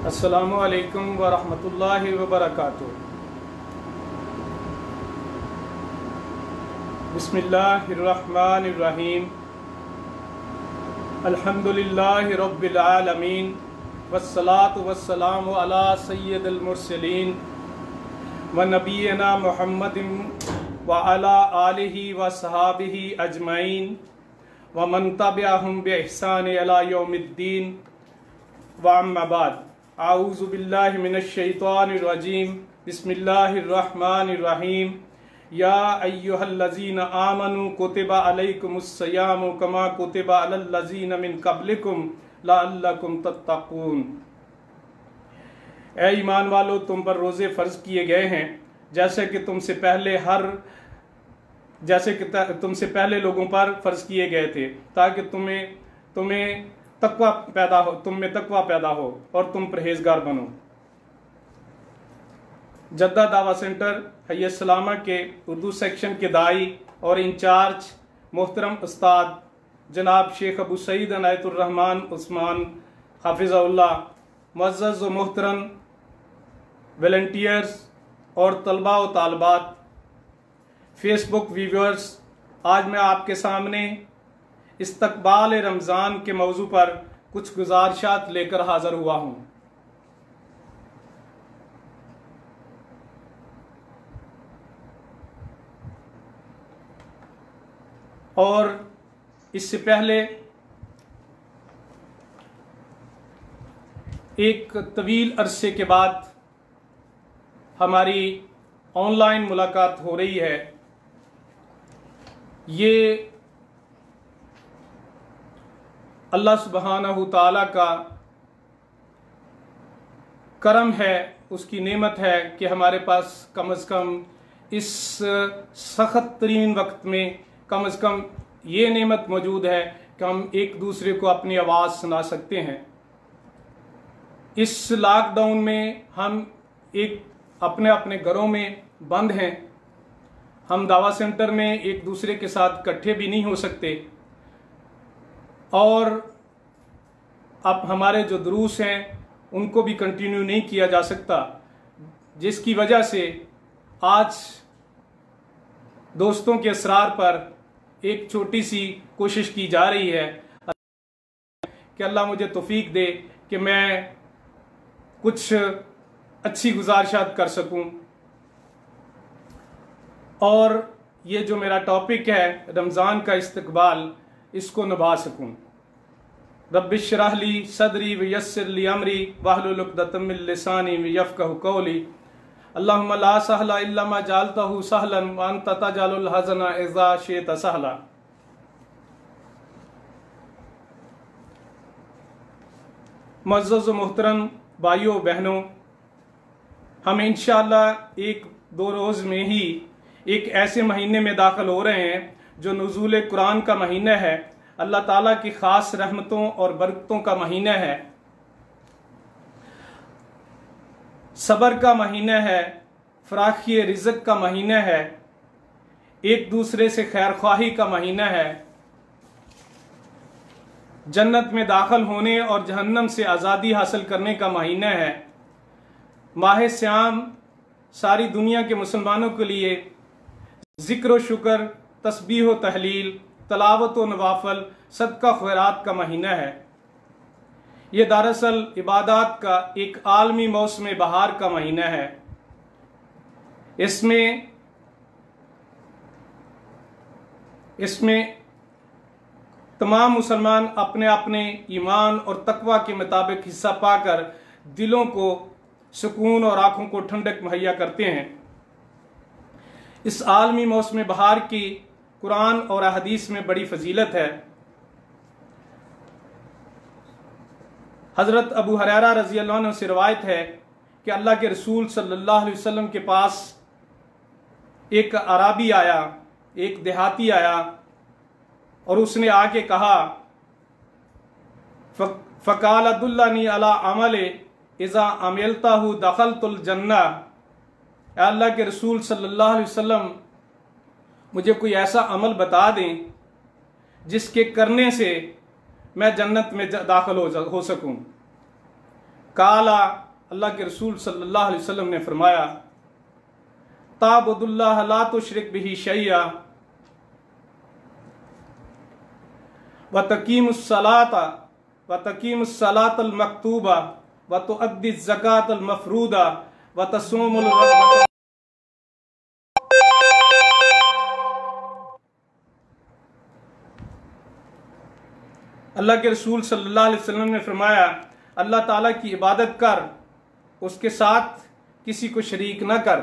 अस्सलामु अलैकुम व रहमतुल्लाहि व बरकातुहू। बिस्मिल्लाहिर्रहमानिर्रहीम। अल्हम्दुलिल्लाहि रब्बिल आलमीन वस्सलातु वस्सलामु अला सय्यिदिल मुरसलीन व नबियना मुहम्मदिन व अला आलिहि व सहाबिहि अजमईन व मन तबिअहुम बि इहसान इला यौमिद्दीन व अम्मा बाद। आऊज़ु बिल्लाहि मिनश शैतानिर रजीम। बिस्मिल्लाहिर्रहमानिर्रहीम। या अय्युहल्लज़ीना आमनू कुतिबा अलैकुमुस्सियामु कमा कुतिबा अलल्लज़ीना मिन क़ब्लिकुम लअल्लकुम तत्तक़ून। ऐ ईमान वालो, तुम पर रोज़े फ़र्ज़ किए गए हैं जैसे कि तुमसे पहले लोगों पर फ़र्ज़ किए गए थे, ताकि तुम में तक़वा पैदा हो और तुम परहेज़गार बनो। जद्दा दावा सेंटर हय्य सलामा के उर्दू सेक्शन के दाई और इंचार्ज मोहतरम उस्ताद जनाब शेख अबू सईद अनायतुर रहमान उस्मान हाफिज़हुल्लाह, मुअज़्ज़ज़ व मोहतरम वॉलंटियर्स और तलबा व तालबात, फेसबुक व्यूअर्स, आज मैं आपके सामने इस्तक़बाल रमज़ान के मौजू पर कुछ गुज़ारिशात लेकर हाज़िर हुआ हूँ। और इससे पहले एक तवील अरसे के बाद हमारी ऑनलाइन मुलाकात हो रही है। ये अल्लाह सुब्हानहू तआला का करम है, उसकी नेमत है कि हमारे पास कम अज़ कम इस सख्त तरीन वक्त में कम अज़ कम ये नेमत मौजूद है कि हम एक दूसरे को अपनी आवाज़ सुना सकते हैं। इस लॉकडाउन में हम अपने अपने घरों में बंद हैं। हम दावा सेंटर में एक दूसरे के साथ इकट्ठे भी नहीं हो सकते और अब हमारे जो दुरूस हैं उनको भी कंटिन्यू नहीं किया जा सकता, जिसकी वजह से आज दोस्तों के असरार पर एक छोटी सी कोशिश की जा रही है कि अल्लाह मुझे तौफीक दे कि मैं कुछ अच्छी गुज़ारिशात कर सकूं और ये जो मेरा टॉपिक है रमज़ान का इस्तक़बाल, इसको निभा सकूं। रब्बिश्रह ली सदरी वयस्सिर ली अमरी वहलुल उक़दतम मिन लिसानी यफ़क़हू क़ौली। अल्लाहुम्मा ला सहला इल्ला मा जअलतहू सहलन व अंत तजअलुल हज़ना इज़ा शि'ता सहला। मुअज़्ज़ज़ व मोहतरम भाइयों बहनों, हम इंशाअल्लाह एक दो रोज़ में ही एक ऐसे महीने में दाखिल हो रहे हैं जो नुज़ूल कुरान का महीना है, अल्लाह ताला की ख़ास रहमतों और बरकतों का महीना है, सब्र का महीना है, फराखी रिज़्क़ का महीना है, एक दूसरे से खैर ख्वाही का महीना है, जन्नत में दाखिल होने और जहन्नम से आज़ादी हासिल करने का महीना है। माह सियाम सारी दुनिया के मुसलमानों के लिए ज़िक्र व शुक्र, तस्बीह व तहलील, तलावत व नवाफल, सदका खैरात का महीना है। ये दरअसल इबादत का एक आलमी मौसम बहार का महीना है। इसमें तमाम मुसलमान अपने अपने ईमान और तकवा के मुताबिक हिस्सा पाकर दिलों को सुकून और आँखों को ठंडक मुहैया करते हैं। इस आलमी मौसम बहार की कुरान और हदीस में बड़ी फजीलत है। हज़रत अबू हुरैरा रज़ी अल्लाह अन्हु से रवायत है कि अल्लाह के रसूल सल्लल्लाहु अलैहि वसल्लम के पास एक अराबी आया, एक देहाती आया और उसने आके कहा, फ़क़ाल अदुल्लनी अला अमल इज़ा अमिलताहु दख़लतुल जन्ना। अल्लाह के रसूल सल्लल्लाहु अलैहि वसल्लम, मुझे कोई ऐसा अमल बता दें जिसके करने से मैं जन्नत में दाखिल हो सकूं। काला, अल्लाह के रसूल सल्लल्लाहु अलैहि वसल्लम ने फरमाया, ताबुदुल्लाह ला तुशरिक बिही शैया व तकीमुस सलातल मकतूबा व तुअद्दी ज़कातल मफरूदा व तसूमुल अल्लाह के रसूल सल्लल्लाहु अलैहि वसल्लम ने फरमाया, अल्लाह ताला की इबादत कर, उसके साथ किसी को शरीक न कर,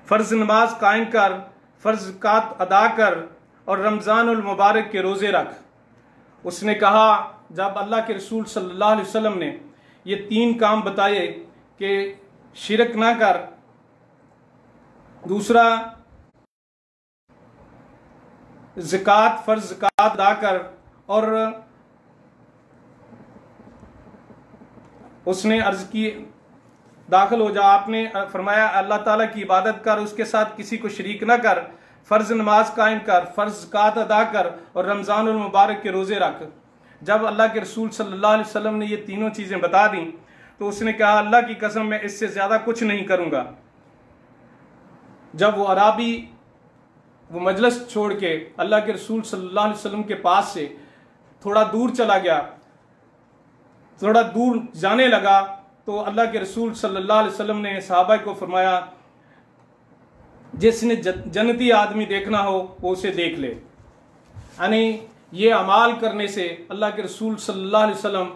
फ़र्ज नमाज कायम कर, फ़र्ज ज़कात अदा कर और रमज़ानुल मुबारक के रोज़े रख। उसने कहा, जब अल्लाह के रसूल सल्लल्लाहु अलैहि वसल्लम ने ये 3 काम बताए कि शिरक ना कर, दूसरा ज़कात, फ़र्ज ज़कात अदा कर, और उसने अर्ज की दाखिल हो जा, आपने फरमाया अल्लाह ताला की इबादत कर, उसके साथ किसी को शरीक ना कर, फ़र्ज नमाज कायम कर, फ़र्ज ज़कात अदा कर और रमज़ानुल मुबारक के रोज़े रख। जब अल्लाह के रसूल सल्लल्लाहु अलैहि वसल्लम ने ये तीनों चीज़ें बता दी तो उसने कहा, अल्लाह की कसम मैं इससे ज़्यादा कुछ नहीं करूँगा। जब वो अराबी वो मजलिस छोड़ के अल्लाह के रसूल सल्लल्लाहु अलैहि वसल्लम के पास से थोड़ा दूर चला गया, थोड़ा दूर जाने लगा, तो अल्लाह के रसूल सल्लल्लाहु अलैहि वसल्लम ने सहाबा को फरमाया, जिसने जन्नती आदमी देखना हो वो उसे देख ले। यानी ये अमाल करने से अल्लाह के रसूल सल्लल्लाहु अलैहि वसल्लम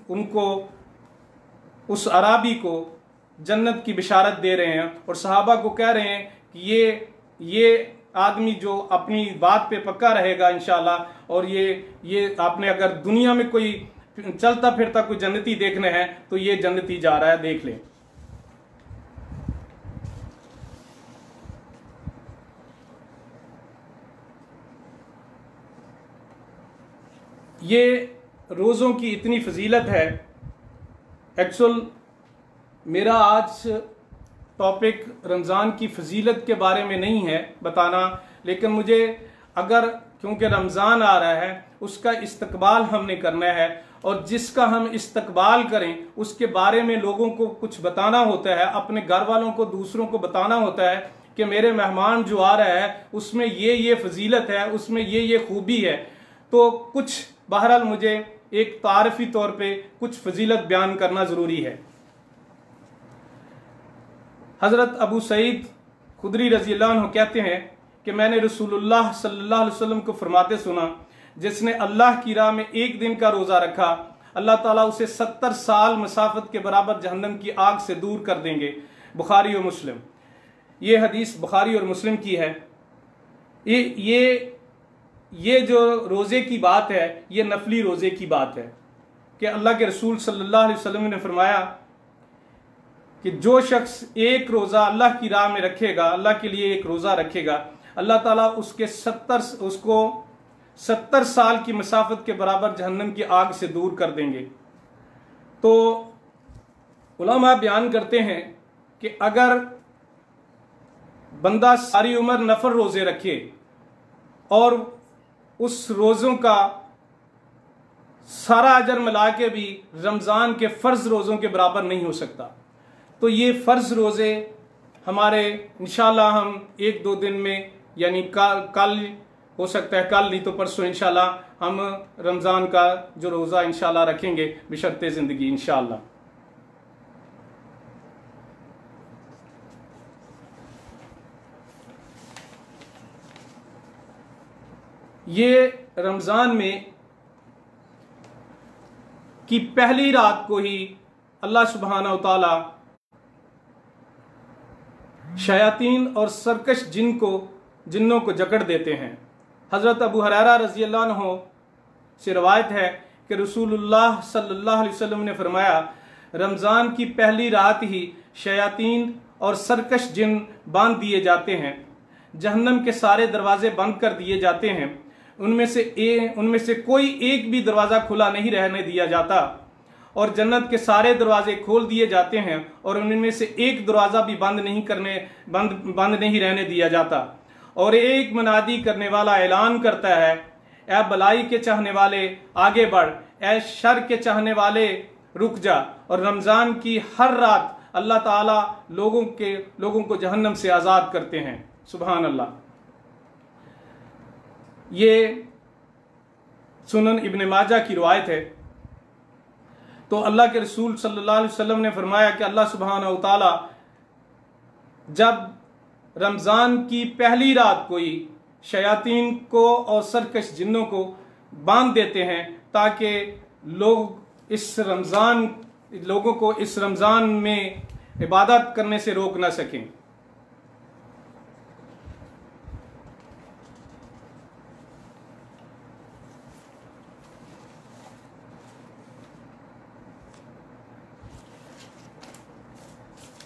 उनको, उस अराबी को जन्नत की बिशारत दे रहे हैं और सहाबा को कह रहे हैं कि ये आदमी जो अपनी बात पे पक्का रहेगा इंशाअल्लाह, और ये आपने अगर दुनिया में कोई चलता फिरता कोई जन्नती देखने हैं तो ये जन्नती जा रहा है, देख लें। ये रोज़ों की इतनी फजीलत है। एक्चुअल मेरा आज टॉपिक रमज़ान की फजीलत के बारे में नहीं है बताना, लेकिन मुझे अगर, क्योंकि रमज़ान आ रहा है, उसका इस्तकबाल हमने करना है और जिसका हम इस्तकबाल करें उसके बारे में लोगों को कुछ बताना होता है, अपने घर वालों को, दूसरों को बताना होता है कि मेरे मेहमान जो आ रहा है उसमें ये फजीलत है, उसमें ये खूबी है। तो कुछ बहरहाल मुझे एक तारफ़ी तौर पे कुछ फजीलत बयान करना ज़रूरी है। हज़रत अबू सईद खुदरी रज़ी अल्लाह अन्हु कहते हैं कि मैंने रसूलुल्लाह सल्लल्लाहु अलैहि वसल्लम को फरमाते सुना, जिसने अल्लाह की राह में एक दिन का रोज़ा रखा, अल्लाह ताला उसे 70 साल मसाफत के बराबर जहन्नम की आग से दूर कर देंगे। बुखारी और मुस्लिम, ये हदीस बुखारी और मुस्लिम की है। ये जो रोज़े की बात है, ये नफली रोज़े की बात है कि अल्लाह के रसूल सल्लल्लाहु अलैहि वसल्लम ने फरमाया कि जो शख्स एक रोज़ा अल्लाह की राह में रखेगा, अल्लाह के लिए एक रोज़ा रखेगा, अल्लाह ताला उसको 70 साल की मसाफत के बराबर जहन्नम की आग से दूर कर देंगे। तो उलमा बयान करते हैं कि अगर बंदा सारी उम्र नफल रोज़े रखे और उस रोज़ों का सारा अजर मिला के भी रमज़ान के फ़र्ज़ रोज़ों के बराबर नहीं हो सकता। तो ये फ़र्ज़ रोज़े हमारे इंशाल्लाह हम 1-2 दिन में, यानी कल हो सकता है, कल नहीं तो परसों इंशाल्लाह हम रमज़ान का जो रोज़ा इंशाल्लाह रखेंगे बशर्ते ज़िंदगी इंशाल्लाह। ये रमज़ान में की पहली रात को ही अल्लाह सुब्हानहू तआला शयातीन और सरकश जिन्नों को जकड़ देते हैं। हज़रत अबू हुरैरा रज़ी अल्लाह अन्हु से रवायत है कि रसूलुल्लाह सल्लल्लाहु अलैहि वसल्लम ने फरमाया, रमज़ान की पहली रात ही शयातीन और सरकश जिन बांध दिए जाते हैं, जहन्नम के सारे दरवाजे बंद कर दिए जाते हैं, उनमें से कोई एक भी दरवाज़ा खुला नहीं रहने दिया जाता और जन्नत के सारे दरवाजे खोल दिए जाते हैं और उनमें से एक दरवाज़ा भी बंद नहीं रहने दिया जाता। और एक मुनादी करने वाला ऐलान करता है, ए भलाई के चाहने वाले आगे बढ़, ए शर के चाहने वाले रुक जा, और रमज़ान की हर रात अल्लाह ताला लोगों को जहन्नम से आज़ाद करते हैं। सुभान अल्लाह। ये सुनन इब्न माजा की रिवायत है। तो अल्लाह के रसूल सल्लल्लाहु अलैहि वसल्लम ने फरमाया कि अल्लाह सुब्हानहू ताला जब रमज़ान की पहली रात कोई शयातीन को और सरकश जिन्नों को बांध देते हैं ताकि लोगों को इस रमज़ान में इबादत करने से रोक ना सकें।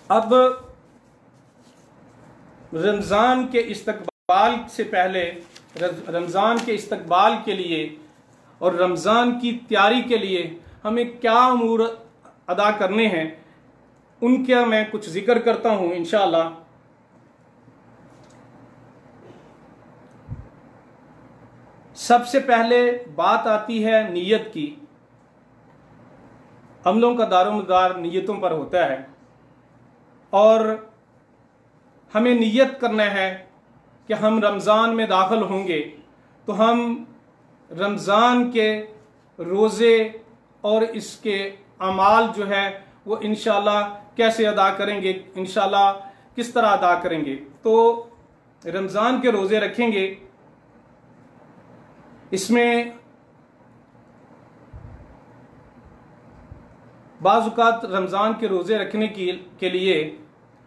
अब रमज़ान के इस्तकबाल से पहले, रमज़ान के इस्तकबाल के लिए और रमज़ान की तैयारी के लिए हमें क्या अमूर अदा करने हैं, उनका मैं कुछ जिक्र करता हूँ इंशाअल्लाह। सबसे पहले बात आती है नीयत की। अमलों का दारोमदार नीयतों पर होता है और हमें नीयत करना है कि हम रमज़ान में दाखिल होंगे तो हम रमज़ान के रोज़े और इसके अमाल जो है वो इंशाअल्लाह कैसे अदा करेंगे, इंशाअल्लाह किस तरह अदा करेंगे। तो रमज़ान के रोज़े रखेंगे, इसमें बाज़-औक़ात रमज़ान के रोज़े रखने के लिए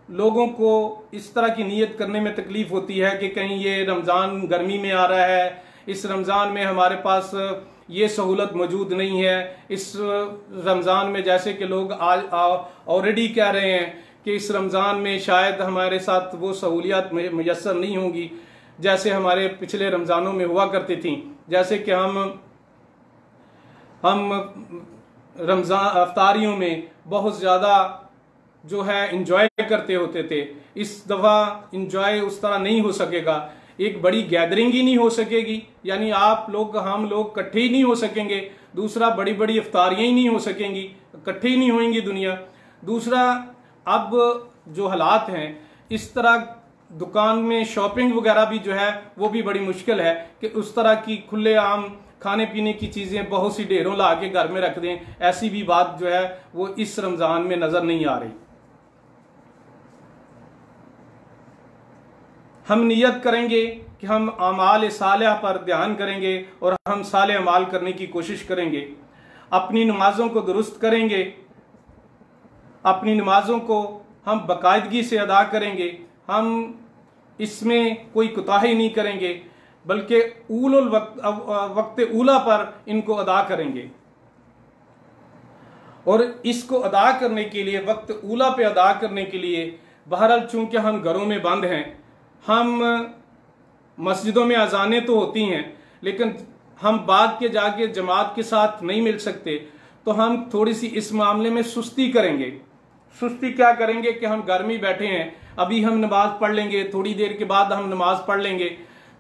लोगों को इस तरह की नीयत करने में तकलीफ़ होती है कि कहीं ये रमज़ान गर्मी में आ रहा है, इस रमज़ान में हमारे पास ये सहूलत मौजूद नहीं है। इस रमज़ान में जैसे कि लोग आज ऑलरेडी कह रहे हैं कि इस रमज़ान में शायद हमारे साथ वो सहूलियत मुयस्सर नहीं होंगी जैसे हमारे पिछले रमज़ानों में हुआ करती थी। जैसे कि हम रमज़ान अफ्तारियों में बहुत ज़्यादा जो है इंजॉय करते होते थे, इस दफ़ा इंजॉय उस तरह नहीं हो सकेगा। एक बड़ी गैदरिंग ही नहीं हो सकेगी, यानी हम लोग इकट्ठे ही नहीं हो सकेंगे। दूसरा, बड़ी बड़ी इफ्तारियाँ ही नहीं हो सकेंगी, इकट्ठे ही नहीं होंगी दुनिया। दूसरा, अब जो हालात हैं इस तरह दुकान में शॉपिंग वगैरह भी जो है वो भी बड़ी मुश्किल है कि उस तरह की खुले आम खाने पीने की चीज़ें बहुत सी ढेरों ला के घर में रख दें, ऐसी भी बात जो है वो इस रमज़ान में नज़र नहीं आ रही। हम नियत करेंगे कि हम अमाल सालिहा पर ध्यान करेंगे और हम साले अमाल करने की कोशिश करेंगे। अपनी नमाजों को दुरुस्त करेंगे, अपनी नमाजों को हम बाकायदगी से अदा करेंगे, हम इसमें कोई कोताही नहीं करेंगे, बल्कि वक्त ऊला पर इनको अदा करेंगे। और इसको अदा करने के लिए, वक्त ऊला पे अदा करने के लिए, बहरहाल चूंकि हम घरों में बंद हैं, हम मस्जिदों में अजानें तो होती हैं लेकिन हम बाद के जाके जमात के साथ नहीं मिल सकते, तो हम थोड़ी सी इस मामले में सुस्ती करेंगे। सुस्ती क्या करेंगे कि हम घर में बैठे हैं, अभी हम नमाज पढ़ लेंगे, थोड़ी देर के बाद हम नमाज पढ़ लेंगे,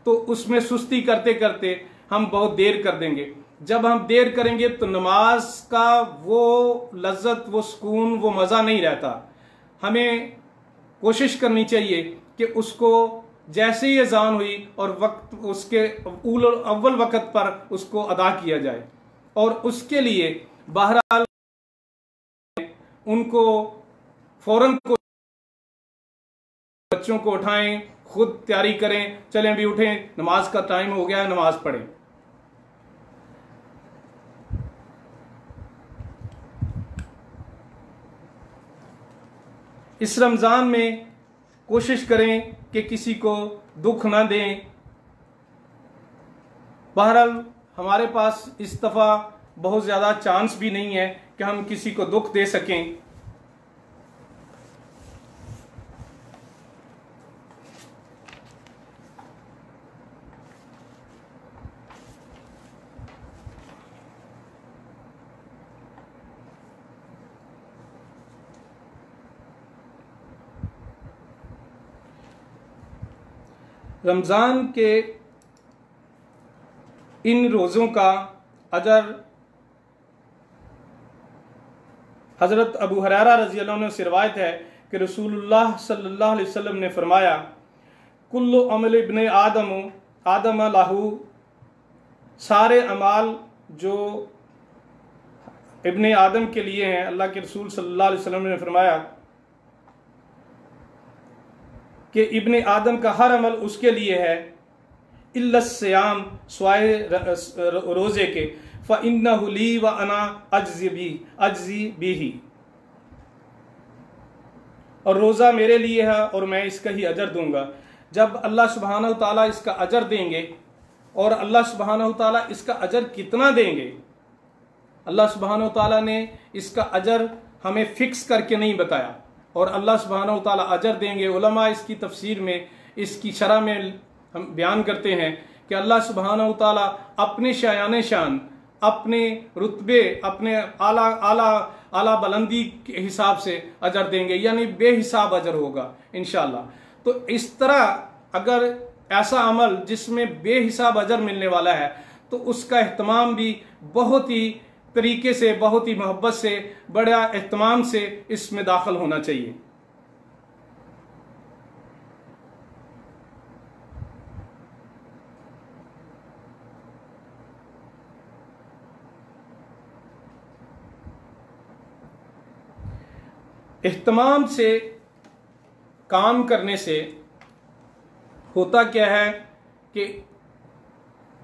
तो उसमें सुस्ती करते करते हम बहुत देर कर देंगे। जब हम देर करेंगे तो नमाज का वो लज्जत, वो सुकून, वो मज़ा नहीं रहता। हमें कोशिश करनी चाहिए कि उसको जैसे ही अजान हुई और वक्त उसके अव्वल वक्त पर उसको अदा किया जाए। और उसके लिए बहरहाल उनको फौरन को बच्चों को उठाएं, खुद तैयारी करें, चलें भी उठें, नमाज का टाइम हो गया है, नमाज पढ़ें। इस रमज़ान में कोशिश करें कि किसी को दुख ना दें। बहरहाल हमारे पास इस दफ़ा बहुत ज़्यादा चांस भी नहीं है कि हम किसी को दुख दे सकें। रमज़ान के इन रोज़ों का अजर हज़रत अबू हुरैरा रज़ी अल्लाह अन्हु से रिवायत है कि रसूलुल्लाह सल्लल्लाहु अलैहि वसल्लम ने फरमाया, कुल्लु अमल इब्ने आदम लाहू, सारे अमाल जो इब्ने आदम के लिए हैं, अल्लाह के रसूल सल्लल्लाहु अलैहि वसल्लम ने फरमाया कि इब्ने आदम का हर अमल उसके लिए है, इल्ला सियाम, स्वाए रोज़े के, फ़इन्नहु ली व अना अज्ज़ी बिही, और रोज़ा मेरे लिए है और मैं इसका ही अजर दूंगा। जब अल्लाह सुब्हानहु ताला इसका अजर देंगे, और अल्लाह सुब्हानहु ताला इसका अजर कितना देंगे, अल्लाह सुब्हानहु ताला ने इसका अजर हमें फिक्स करके नहीं बताया, और अल्लाह सुब्हानहु ताला अजर देंगे। उलमा इसकी तफसीर में, इसकी शरह में हम बयान करते हैं कि अल्लाह सुब्हानहु ताला अपने शायान शान, अपने रुतबे, अपने आला आला आला बुलंदी के हिसाब से अजर देंगे, यानी बेहिसाब अजर होगा इंशाअल्लाह। तो इस तरह अगर ऐसा अमल जिसमें बेहिसाब अजर मिलने वाला है, तो उसका एहतमाम भी बहुत ही तरीके से, बहुत ही मोहब्बत से, बड़ा एहतमाम से इसमें दाखिल होना चाहिए। एहतमाम से काम करने से होता क्या है कि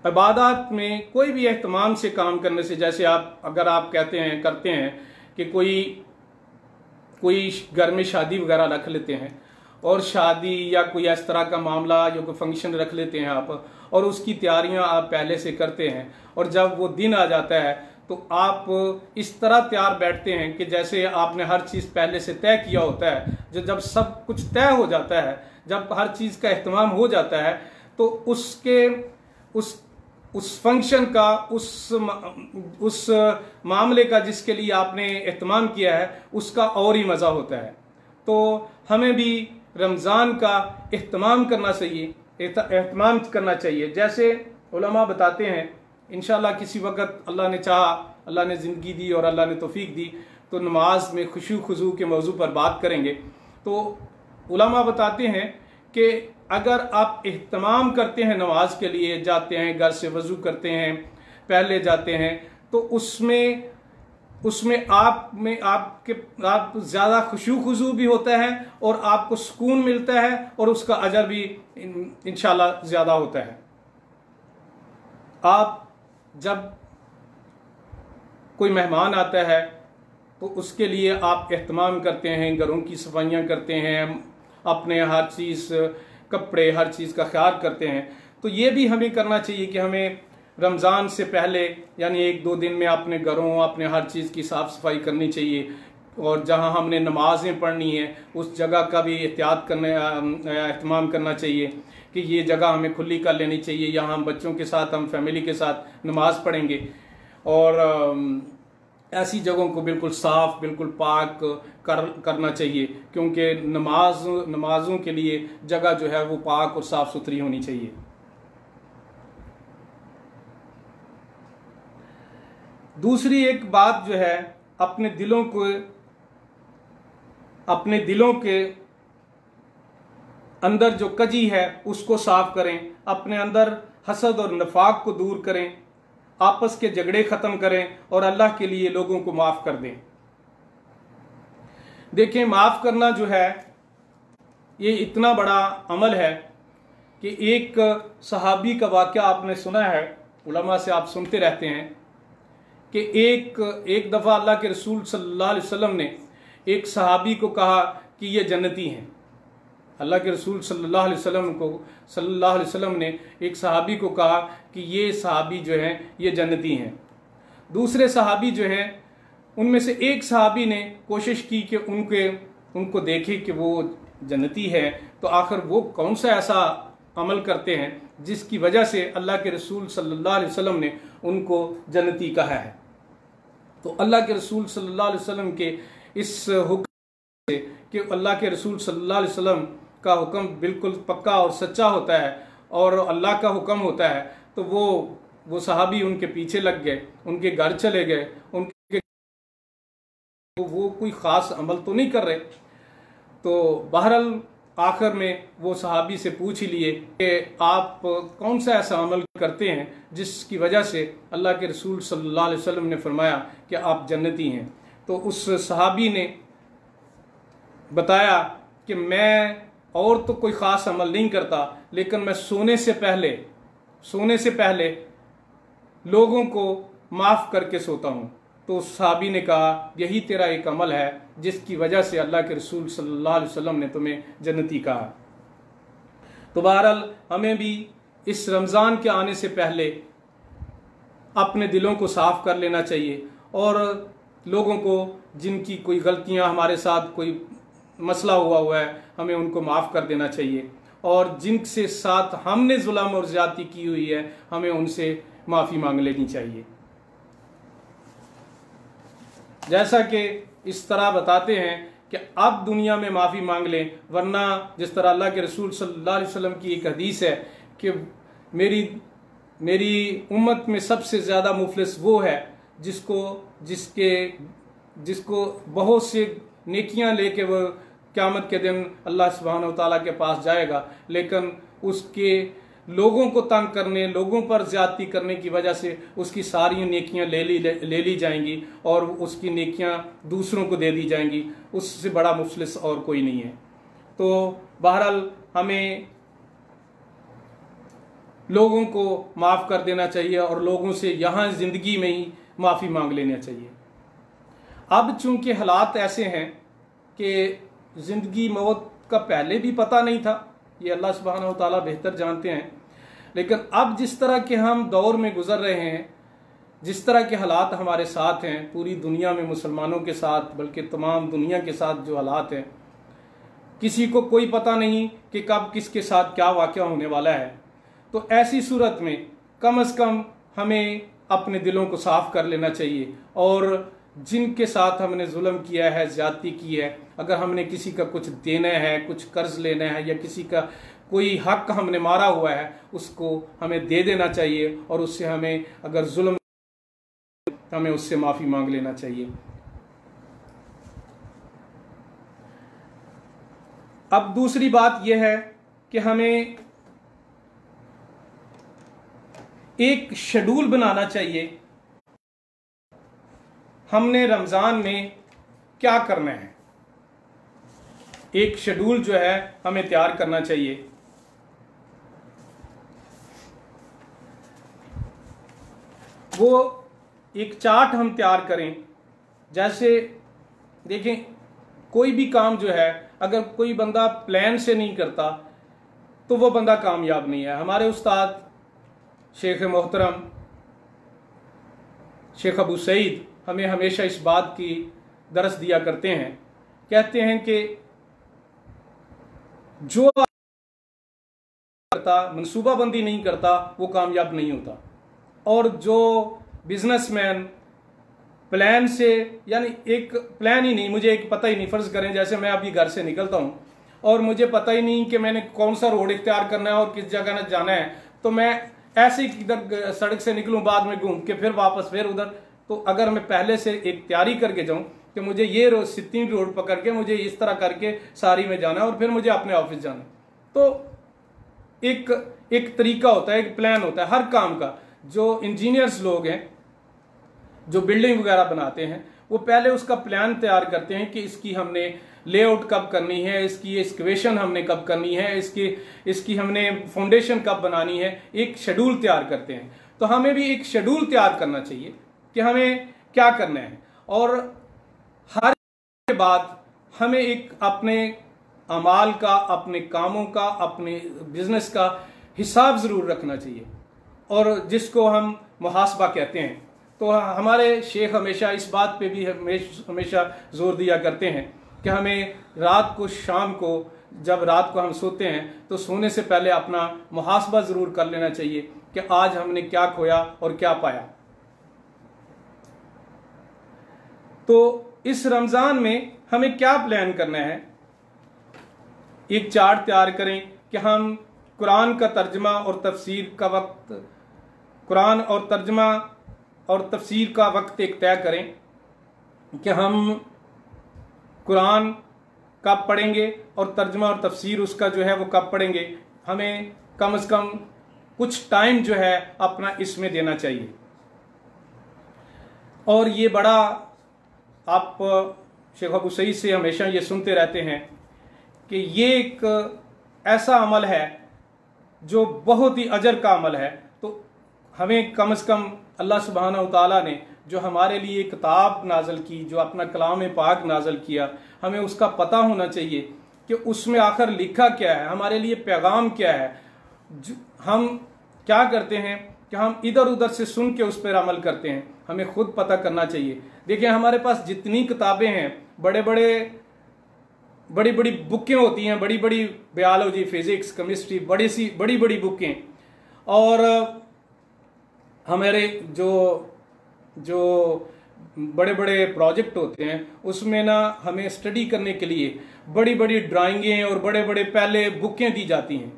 इबादत में कोई भी एहतमाम से काम करने से, जैसे अगर आप कहते हैं, करते हैं कि कोई घर में शादी वगैरह रख लेते हैं, और शादी या कोई इस तरह का मामला या कोई फंक्शन रख लेते हैं आप, और उसकी तैयारियां आप पहले से करते हैं, और जब वो दिन आ जाता है तो आप इस तरह तैयार बैठते हैं कि जैसे आपने हर चीज़ पहले से तय किया होता है। जब सब कुछ तय हो जाता है, जब हर चीज़ का एहतमाम हो जाता है, तो उस फंक्शन का, उस मामले का जिसके लिए आपने एहतमाम किया है, उसका और ही मज़ा होता है। तो हमें भी रमज़ान का एहतमाम करना चाहिए। जैसे उलमा बताते हैं, इंशाअल्लाह किसी वक्त अल्लाह ने चाहा, अल्लाह ने ज़िंदगी दी और अल्लाह ने तौफीक दी, तो नमाज में खुशू खुजू के मौजू पर बात करेंगे। तो उलमा बताते हैं कि अगर आप एहतमाम करते हैं, नमाज के लिए जाते हैं, घर से वज़ू करते हैं, पहले जाते हैं, तो उसमें आप ज़्यादा खुशू खुजू भी होता है, और आपको सुकून मिलता है, और उसका अजर भी इंशाअल्लाह ज़्यादा होता है। आप जब कोई मेहमान आता है तो उसके लिए आप एहतमाम करते हैं, घरों की सफाइयाँ करते हैं, अपने हर चीज़, कपड़े, हर चीज़ का ख्याल करते हैं। तो ये भी हमें करना चाहिए कि हमें रमज़ान से पहले, यानी 1-2 दिन में अपने घरों, अपने हर चीज़ की साफ़ सफाई करनी चाहिए, और जहाँ हमने नमाज़ें पढ़नी है उस जगह का भी एहतमाम करना चाहिए कि ये जगह हमें खुली कर लेनी चाहिए, यहाँ हम बच्चों के साथ, हम फैमिली के साथ नमाज पढ़ेंगे, और ऐसी जगहों को बिल्कुल साफ़, बिल्कुल पाक करना चाहिए, क्योंकि नमाजों के लिए जगह जो है वो पाक और साफ़ सुथरी होनी चाहिए। दूसरी एक बात जो है, अपने दिलों के अंदर जो कजी है उसको साफ करें, अपने अंदर हसद और नफाक को दूर करें, आपस के झगड़े खत्म करें, और अल्लाह के लिए लोगों को माफ कर दें। देखें, माफ करना जो है ये इतना बड़ा अमल है कि एक सहाबी का वाक़या आपने सुना है, उलमा से आप सुनते रहते हैं कि एक दफ़ा अल्लाह के रसूल सल्लल्लाहु अलैहि वसल्लम ने एक सहाबी को कहा कि ये जन्नती हैं। अल्लाह के रसूल सल्लल्लाहु अलैहि वसल्लम ने एक सहाबी को कहा कि ये सहाबी जो हैं ये जन्नती हैं। दूसरे सहाबी जो हैं उनमें से एक सहाबी ने कोशिश की कि उनको देखे कि वो जन्नती है, तो आखिर वो कौन सा ऐसा अमल करते हैं जिसकी वजह से अल्लाह के रसूल सल्लल्लाहु अलैहि वसल्लम ने उनको जन्नती कहा है। तो अल्लाह के रसूल सल्लल्लाहु अलैहि वसल्लम के इस हुक्म से कि अल्लाह के रसूल सल्लल्लाहु अलैहि वसल्लम का हुक्म बिल्कुल पक्का और सच्चा होता है और अल्लाह का हुक्म होता है, तो वो सहाबी उनके पीछे लग गए, उनके घर चले गए, उनके वो कोई ख़ास अमल तो नहीं कर रहे। तो बहरहाल आखिर में वो सहाबी से पूछ ही लिए कि आप कौन सा ऐसा अमल करते हैं जिसकी वजह से अल्लाह के रसूल सल्लल्लाहु अलैहि वसल्लम ने फरमाया कि आप जन्नती हैं। तो उस सहाबी ने बताया कि मैं और तो कोई ख़ास अमल नहीं करता, लेकिन मैं सोने से पहले लोगों को माफ़ करके सोता हूँ। तो उस सहाबी ने कहा यही तेरा एक अमल है जिसकी वजह से अल्लाह के रसूल सल्लल्लाहु अलैहि वसल्लम ने तुम्हें जन्नती कहा। तो बहरहाल हमें भी इस रमज़ान के आने से पहले अपने दिलों को साफ़ कर लेना चाहिए और लोगों को जिनकी कोई गलतियां, हमारे साथ कोई मसला हुआ है, हमें उनको माफ़ कर देना चाहिए और जिनके साथ हमने जुल्म और ज़्यादती की हुई है हमें उनसे माफ़ी मांग लेनी चाहिए। जैसा कि इस तरह बताते हैं कि अब दुनिया में माफ़ी मांग लें, वरना जिस तरह अल्लाह के रसूल सल्लल्लाहु अलैहि वसल्लम की एक हदीस है कि मेरी उम्मत में सबसे ज़्यादा मुफलिस वो है जिसको बहुत से नेकियां लेके वो क़यामत के दिन अल्लाह सुब्हानहू व तआला के पास जाएगा, लेकिन उसके लोगों को तंग करने, लोगों पर ज़्यादती करने की वजह से उसकी सारी नेकियां ले ली जाएंगी और उसकी नेकियां दूसरों को दे दी जाएंगी। उससे बड़ा मुफलिस और कोई नहीं है। तो बहरहाल हमें लोगों को माफ़ कर देना चाहिए और लोगों से यहाँ ज़िंदगी में ही माफ़ी मांग लेना चाहिए। अब चूंकि हालात ऐसे हैं कि ज़िंदगी मौत का पहले भी पता नहीं था, ये अल्लाह सुब्हानहू व तआला बेहतर जानते हैं, लेकिन अब जिस तरह के हम दौर में गुजर रहे हैं, जिस तरह के हालात हमारे साथ हैं, पूरी दुनिया में मुसलमानों के साथ बल्कि तमाम दुनिया के साथ जो हालात हैं, किसी को कोई पता नहीं कि कब किसके साथ क्या वाक़या होने वाला है। तो ऐसी सूरत में कम से कम हमें अपने दिलों को साफ़ कर लेना चाहिए और जिनके साथ हमने जुल्म किया है, ज़्यादती की है, अगर हमने किसी का कुछ देना है, कुछ कर्ज लेना है या किसी का कोई हक हमने मारा हुआ है, उसको हमें दे देना चाहिए और उससे हमें अगर जुल्म हमें उससे माफ़ी मांग लेना चाहिए। अब दूसरी बात यह है कि हमें एक शेड्यूल बनाना चाहिए, हमने रमज़ान में क्या करना है। एक शेड्यूल जो है हमें तैयार करना चाहिए। वो एक चार्ट हम तैयार करें। जैसे देखें, कोई भी काम जो है अगर कोई बंदा प्लान से नहीं करता तो वो बंदा कामयाब नहीं है। हमारे उस्ताद शेख मोहतरम शेख अबू सईद हमें हमेशा इस बात की दरस दिया करते हैं, कहते हैं कि जो करता, मनसूबाबंदी नहीं करता, वो कामयाब नहीं होता। और जो बिजनेसमैन प्लान से, यानी एक प्लान ही नहीं, मुझे एक पता ही नहीं, फर्ज करें जैसे मैं अभी घर से निकलता हूँ और मुझे पता ही नहीं कि मैंने कौन सा रोड इख्तियार करना है और किस जगह जाना है, तो मैं ऐसे ही इधर सड़क से निकलूं, बाद में घूम के फिर वापस फिर उधर। तो अगर मैं पहले से एक तैयारी करके जाऊं कि मुझे ये रोड सित्ती रोड पकड़ के मुझे इस तरह करके सारी में जाना है और फिर मुझे अपने ऑफिस जाना है, तो एक तरीका होता है, एक प्लान होता है हर काम का। जो इंजीनियर्स लोग हैं, जो बिल्डिंग वगैरह बनाते हैं, वो पहले उसका प्लान तैयार करते हैं कि इसकी हमने लेआउट कब करनी है, इसकी एक्सकेवेशन हमने कब करनी है, इसकी हमने फाउंडेशन कब बनानी है, एक शेड्यूल तैयार करते हैं। तो हमें भी एक शेड्यूल तैयार करना चाहिए कि हमें क्या करना है और हर के बाद हमें एक अपने अमाल का, अपने कामों का, अपने बिजनेस का हिसाब ज़रूर रखना चाहिए और जिसको हम मुहासबा कहते हैं। तो हमारे शेख हमेशा इस बात पे भी हमेशा जोर दिया करते हैं कि हमें रात को, शाम को, जब रात को हम सोते हैं तो सोने से पहले अपना मुहासबा ज़रूर कर लेना चाहिए कि आज हमने क्या खोया और क्या पाया। तो इस रमज़ान में हमें क्या प्लान करना है, एक चार्ट तैयार करें कि हम कुरान का तर्जमा और तफसीर का वक्त, कुरान और तर्जमा और तफसीर का वक्त एक तय करें कि हम कुरान कब पढ़ेंगे और तर्जमा और तफसीर उसका जो है वो कब पढ़ेंगे, हमें कम से कम कुछ टाइम जो है अपना इसमें देना चाहिए। और ये बड़ा, आप शेख अबू सईद से हमेशा ये सुनते रहते हैं कि ये एक ऐसा अमल है जो बहुत ही अजर का अमल है। तो हमें कम से कम अल्लाह सुब्हानहू व तआला ने जो हमारे लिए किताब नाजल की, जो अपना कलाम पाक नाजल किया, हमें उसका पता होना चाहिए कि उसमें आखिर लिखा क्या है, हमारे लिए पैगाम क्या है। हम क्या करते हैं कि हम इधर उधर से सुन के उस पर अमल करते हैं, हमें खुद पता करना चाहिए। देखिए हमारे पास जितनी किताबें हैं, बड़ी बड़ी बुकें होती हैं, बड़ी बड़ी बायोलॉजी, फिजिक्स, केमिस्ट्री, बड़ी बड़ी बुकें, और हमारे जो बड़े बड़े प्रोजेक्ट होते हैं उसमें ना हमें स्टडी करने के लिए बड़ी बड़ी ड्राइंगें और बड़े बड़े पहले बुकें दी जाती हैं।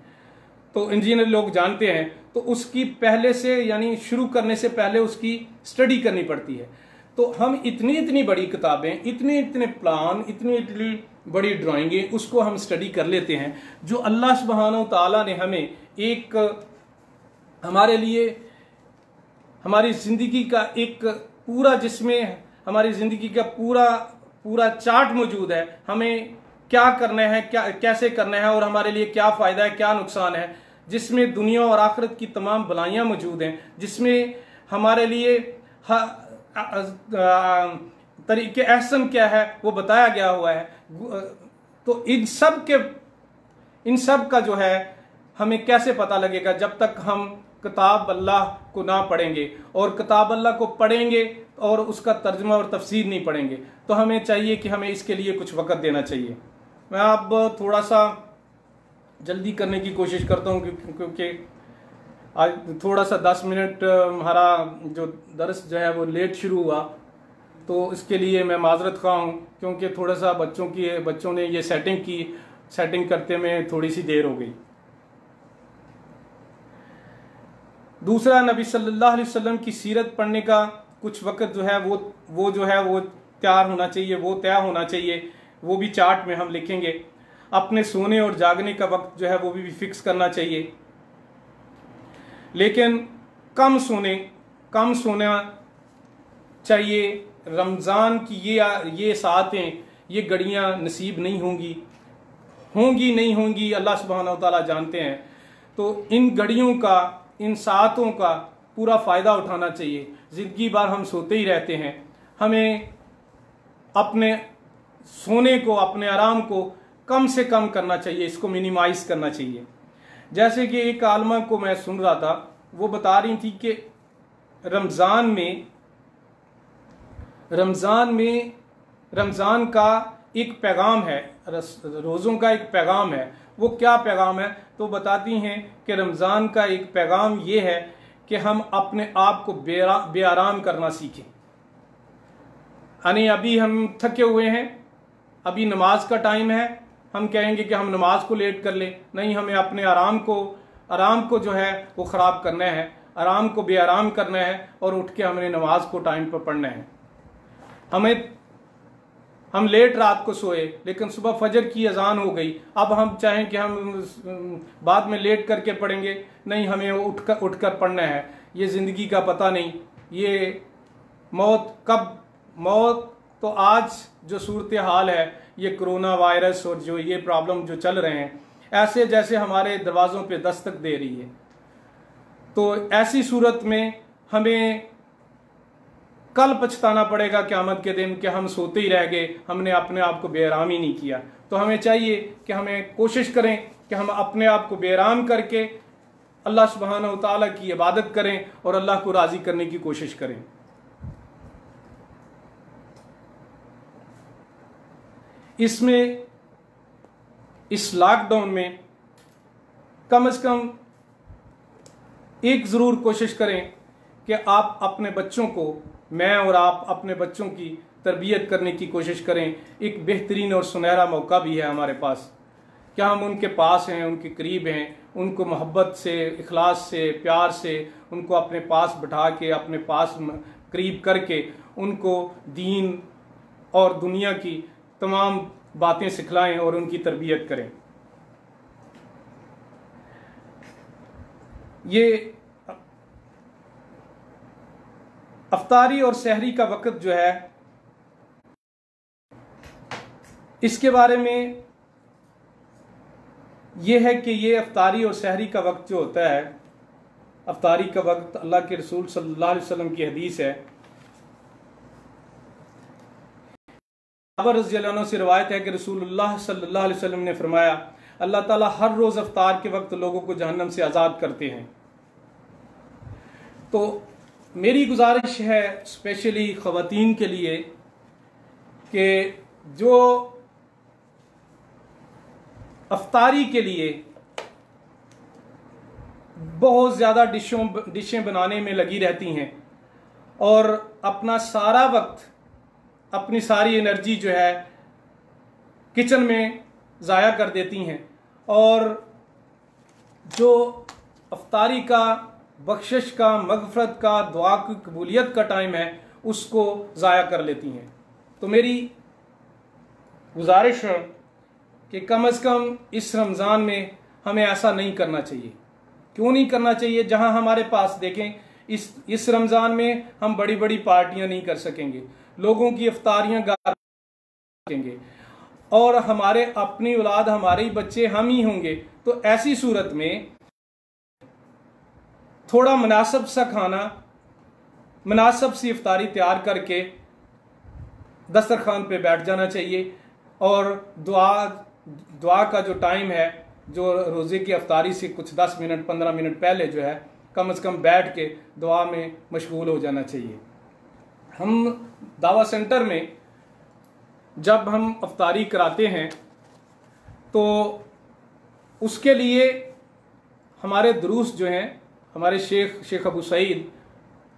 तो इंजीनियर लोग जानते हैं, तो उसकी पहले से यानी शुरू करने से पहले उसकी स्टडी करनी पड़ती है। तो हम इतनी बड़ी किताबें, इतने प्लान, इतनी बड़ी ड्राइंगें, उसको हम स्टडी कर लेते हैं। जो अल्लाह सुब्हानहू तआला ने हमें एक हमारे लिए हमारी ज़िंदगी का एक पूरा, जिसमें हमारी ज़िंदगी का पूरा चार्ट मौजूद है, हमें क्या करना है, क्या कैसे करना है और हमारे लिए क्या फ़ायदा है, क्या नुकसान है, जिसमें दुनिया और आखिरत की तमाम भलाइयाँ मौजूद हैं, जिसमें हमारे लिए तरीके अहसन क्या है वो बताया गया हुआ है। तो इन सब का जो है हमें कैसे पता लगेगा जब तक हम किताब अल्लाह को ना पढ़ेंगे, और किताब अल्लाह को पढ़ेंगे और उसका तर्जुमा और तफसीर नहीं पढ़ेंगे। तो हमें चाहिए कि हमें इसके लिए कुछ वक़्त देना चाहिए। मैं अब थोड़ा सा जल्दी करने की कोशिश करता हूँ क्योंकि आज थोड़ा सा 10 मिनट हमारा जो दर्स जो है वो लेट शुरू हुआ, तो इसके लिए मैं माजरत खा हूँ, क्योंकि थोड़ा सा बच्चों ने ये सेटिंग करते में थोड़ी सी देर हो गई। दूसरा, नबी सल्लल्लाहु अलैहि वसल्लम की सीरत पढ़ने का कुछ वक़्त जो है वो जो है वो तैयार होना चाहिए, वो तय होना चाहिए, वो भी चार्ट में हम लिखेंगे। अपने सोने और जागने का वक्त जो है वो भी फिक्स करना चाहिए, लेकिन कम सोना चाहिए। रमज़ान की ये सातें, ये घड़ियाँ नसीब नहीं होंगी, अल्लाह सुब्हानहू व तआला जानते हैं। तो इन घड़ियों का, इन सातों का पूरा फ़ायदा उठाना चाहिए। ज़िंदगी भर हम सोते ही रहते हैं, हमें अपने सोने को, अपने आराम को कम से कम करना चाहिए, इसको मिनिमाइज करना चाहिए। जैसे कि एक आलमा को मैं सुन रहा था, वो बता रही थी कि रमज़ान का एक पैगाम है, रोज़ों का एक पैगाम है। वो क्या पैगाम है? तो बताती हैं कि रमज़ान का एक पैगाम ये है कि हम अपने आप को बेआराम करना सीखें। यानी अभी हम थके हुए हैं, अभी नमाज का टाइम है, हम कहेंगे कि हम नमाज को लेट कर ले, नहीं, हमें अपने आराम को जो है वो ख़राब करना है, आराम को बेआराम करना है, और उठ के हमने नमाज को टाइम पर पढ़ना है। हम लेट रात को सोए, लेकिन सुबह फजर की अजान हो गई, अब हम चाहें कि हम बाद में लेट करके पढ़ेंगे, नहीं, हमें उठकर पढ़ना है। ये ज़िंदगी का पता नहीं, ये मौत तो आज जो सूरत हाल है, ये कोरोना वायरस और जो ये प्रॉब्लम जो चल रहे हैं, ऐसे जैसे हमारे दरवाज़ों पे दस्तक दे रही है। तो ऐसी सूरत में हमें कल पछताना पड़ेगा क़यामत के दिन कि हम सोते ही रह गए, हमने अपने आप को बेआराम ही नहीं किया। तो हमें चाहिए कि हमें कोशिश करें कि हम अपने आप को बेआराम करके अल्लाह सुब्हानहू व तआला की इबादत करें और अल्लाह को राज़ी करने की कोशिश करें। इसमें, इस लॉकडाउन में कम से कम एक ज़रूर कोशिश करें कि आप अपने बच्चों को, मैं और आप अपने बच्चों की तरबियत करने की कोशिश करें। एक बेहतरीन और सुनहरा मौका भी है हमारे पास, क्या हम उनके पास हैं, उनके करीब हैं, उनको मोहब्बत से, इखलास से, प्यार से उनको अपने पास बिठा के, अपने पास करीब करके उनको दीन और दुनिया की तमाम बातें सिखलाएं और उनकी तरबियत करें। ये अफ्तारी और सहरी का वक्त जो है, इसके बारे में यह है कि ये अफ्तारी और सहरी का वक्त जो होता है, अफ्तारी का वक्त अल्लाह के रसूल सल्लल्लाहु अलैहि वसल्लम की हदीस है, रज़ियल्लाहु अन्हु से रिवायत है कि रसूलुल्लाह सल्लल्लाहु अलैहि वसल्लम ने फरमाया, अल्लाह ताला हर रोज़ अफ्तार के वक्त लोगों को जहन्नम से आज़ाद करते हैं। तो मेरी गुजारिश है स्पेशली ख़वातीन के लिए कि जो अफ्तारी के लिए बहुत ज़्यादा डिशें बनाने में लगी रहती हैं और अपना सारा वक्त, अपनी सारी एनर्जी जो है किचन में ज़ाया कर देती हैं, और जो अफ्तारी का, बख्शिश का, मगफरत का, दुआ की कबूलियत का टाइम है उसको ज़ाया कर लेती हैं। तो मेरी गुजारिश है कि कम से कम इस रमज़ान में हमें ऐसा नहीं करना चाहिए। क्यों नहीं करना चाहिए? जहां हमारे पास देखें, इस रमज़ान में हम बड़ी बड़ी पार्टियां नहीं कर सकेंगे, लोगों की इफ्तारियां सकेंगे, और हमारे अपनी औलाद, हमारे ही बच्चे हम ही होंगे। तो ऐसी सूरत में थोड़ा मुनासिब सा खाना, मुनासिब सी इफ्तारी तैयार करके दस्तरखान पे बैठ जाना चाहिए, और दुआ का जो टाइम है, जो रोज़े की अफ्तारी से कुछ 10 मिनट 15 मिनट पहले जो है, कम से कम बैठ के दुआ में मशगूल हो जाना चाहिए। हम दावा सेंटर में जब हम अफ्तारी कराते हैं तो उसके लिए हमारे दुरूस जो हैं, हमारे शेख अबू सईद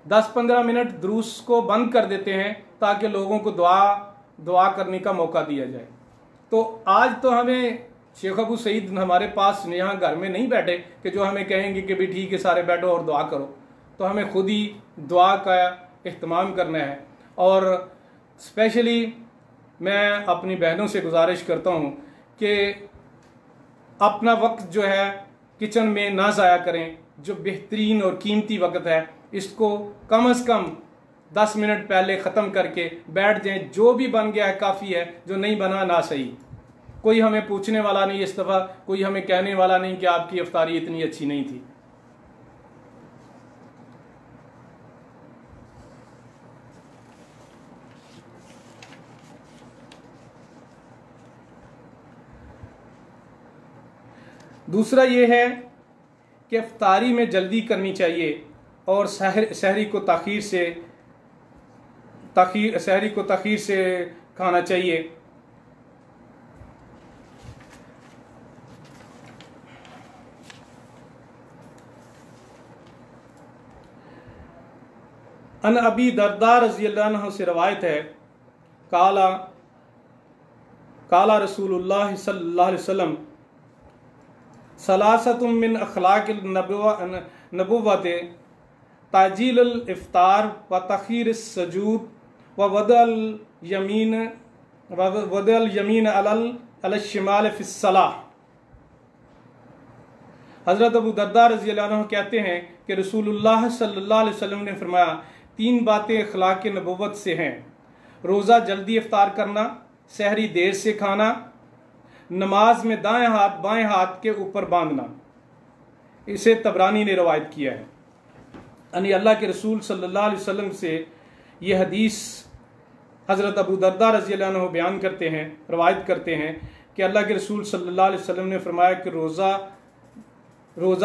10-15 मिनट दुरूस को बंद कर देते हैं ताकि लोगों को दुआ करने का मौका दिया जाए। तो आज तो हमें शेख अबू सईद हमारे पास यहाँ घर में नहीं बैठे कि जो हमें कहेंगे कि भी ठीक है सारे बैठो और दुआ करो। तो हमें खुद ही दुआ का एहतमाम करना है। और स्पेशली मैं अपनी बहनों से गुजारिश करता हूँ कि अपना वक्त जो है किचन में ना ज़ाया करें। जो बेहतरीन और कीमती वक्त है इसको कम से कम 10 मिनट पहले ख़त्म करके बैठ जाएं। जो भी बन गया है काफ़ी है, जो नहीं बना ना सही। कोई हमें पूछने वाला नहीं इस दफ़ा, कोई हमें कहने वाला नहीं कि आपकी इफ्तारी इतनी अच्छी नहीं थी। दूसरा ये है कि इफ्तारी में जल्दी करनी चाहिए और सहरी को ताख़ीर से खाना चाहिए। अन अबी दर्दा रज़ियल्लाहु अन्हु से रवायत है, काला रसूलुल्लाह सल्लल्लाहु अलैहि वसल्लम सलासतुम मिन अखलाकिल नबुव्वत ताजीलुल इफ्तार व तख़ीरुस सजूद व वदल यमीन अलल शिमाल फिस सलाह। हज़रत अबू दर्दा रज़ियल्लाहु अन्हु कहते हैं कि रसूलुल्लाह सल्लल्लाहु अलैहि वसल्लम ने फरमाया, 3 बातें अखलाक नबुव्वत से हैं। रोज़ा जल्दी इफ्तार करना, सहरी देर से खाना, नमाज में दाएं हाथ बाएं हाथ के ऊपर बांधना। इसे तबरानी ने रवायत किया है। यानी अल्लाह के रसूल सल्लल्लाहु अलैहि वसल्लम से यह हदीस हज़रत अबू दर्दा रज़ियल्लाहु अन्हु बयान करते हैं, रवायत करते हैं कि अल्लाह के रसूल सल्लल्लाहु अलैहि वसल्लम ने फरमाया कि रोज़ा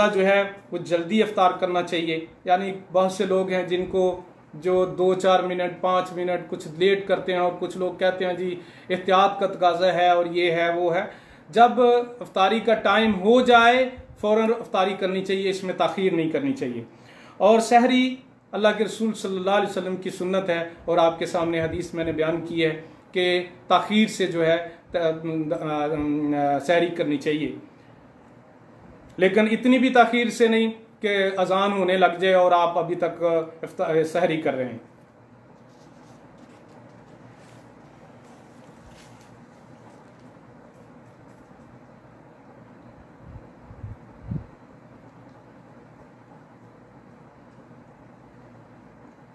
जो है वो जल्दी इफ्तार करना चाहिए। यानी बहुत से लोग हैं जिनको जो 2-4 मिनट 5 मिनट कुछ लेट करते हैं, और कुछ लोग कहते हैं जी एहतियात का तकाज़ा है और ये है वो है। जब इफ्तारी का टाइम हो जाए फ़ौरन इफ्तारी करनी चाहिए, इसमें ताख़ीर नहीं करनी चाहिए। और सहरी अल्लाह के रसूल सल्लल्लाहु अलैहि वसल्लम की सुन्नत है, और आपके सामने हदीस मैंने बयान की है कि ताख़ीर से जो है सहरी करनी चाहिए, लेकिन इतनी भी ताख़ीर से नहीं कि अजान होने लग जाए और आप अभी तक सहरी कर रहे हैं।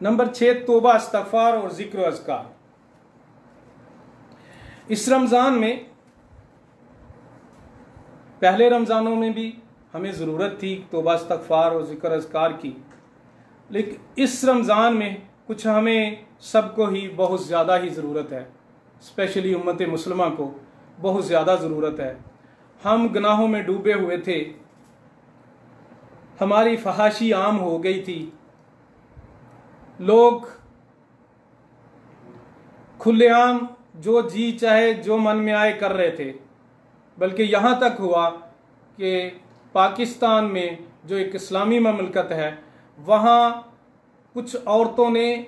नंबर 6, तौबा, इस्तग़फ़ार और ज़िक्र अज़कार। इस रमज़ान में, पहले रमज़ानों में भी हमें ज़रूरत थी तौबा, इस्तग़फ़ार और ज़िक्र अज़कार की, लेकिन इस रमज़ान में कुछ हमें सबको ही बहुत ज़्यादा ही ज़रूरत है, स्पेशली उम्मत मुस्लिमा को बहुत ज़्यादा ज़रूरत है। हम गुनाहों में डूबे हुए थे, हमारी फहाशी आम हो गई थी, लोग खुलेआम जो जी चाहे जो मन में आए कर रहे थे, बल्कि यहाँ तक हुआ कि पाकिस्तान में जो एक इस्लामी ममलकत है, वहाँ कुछ औरतों ने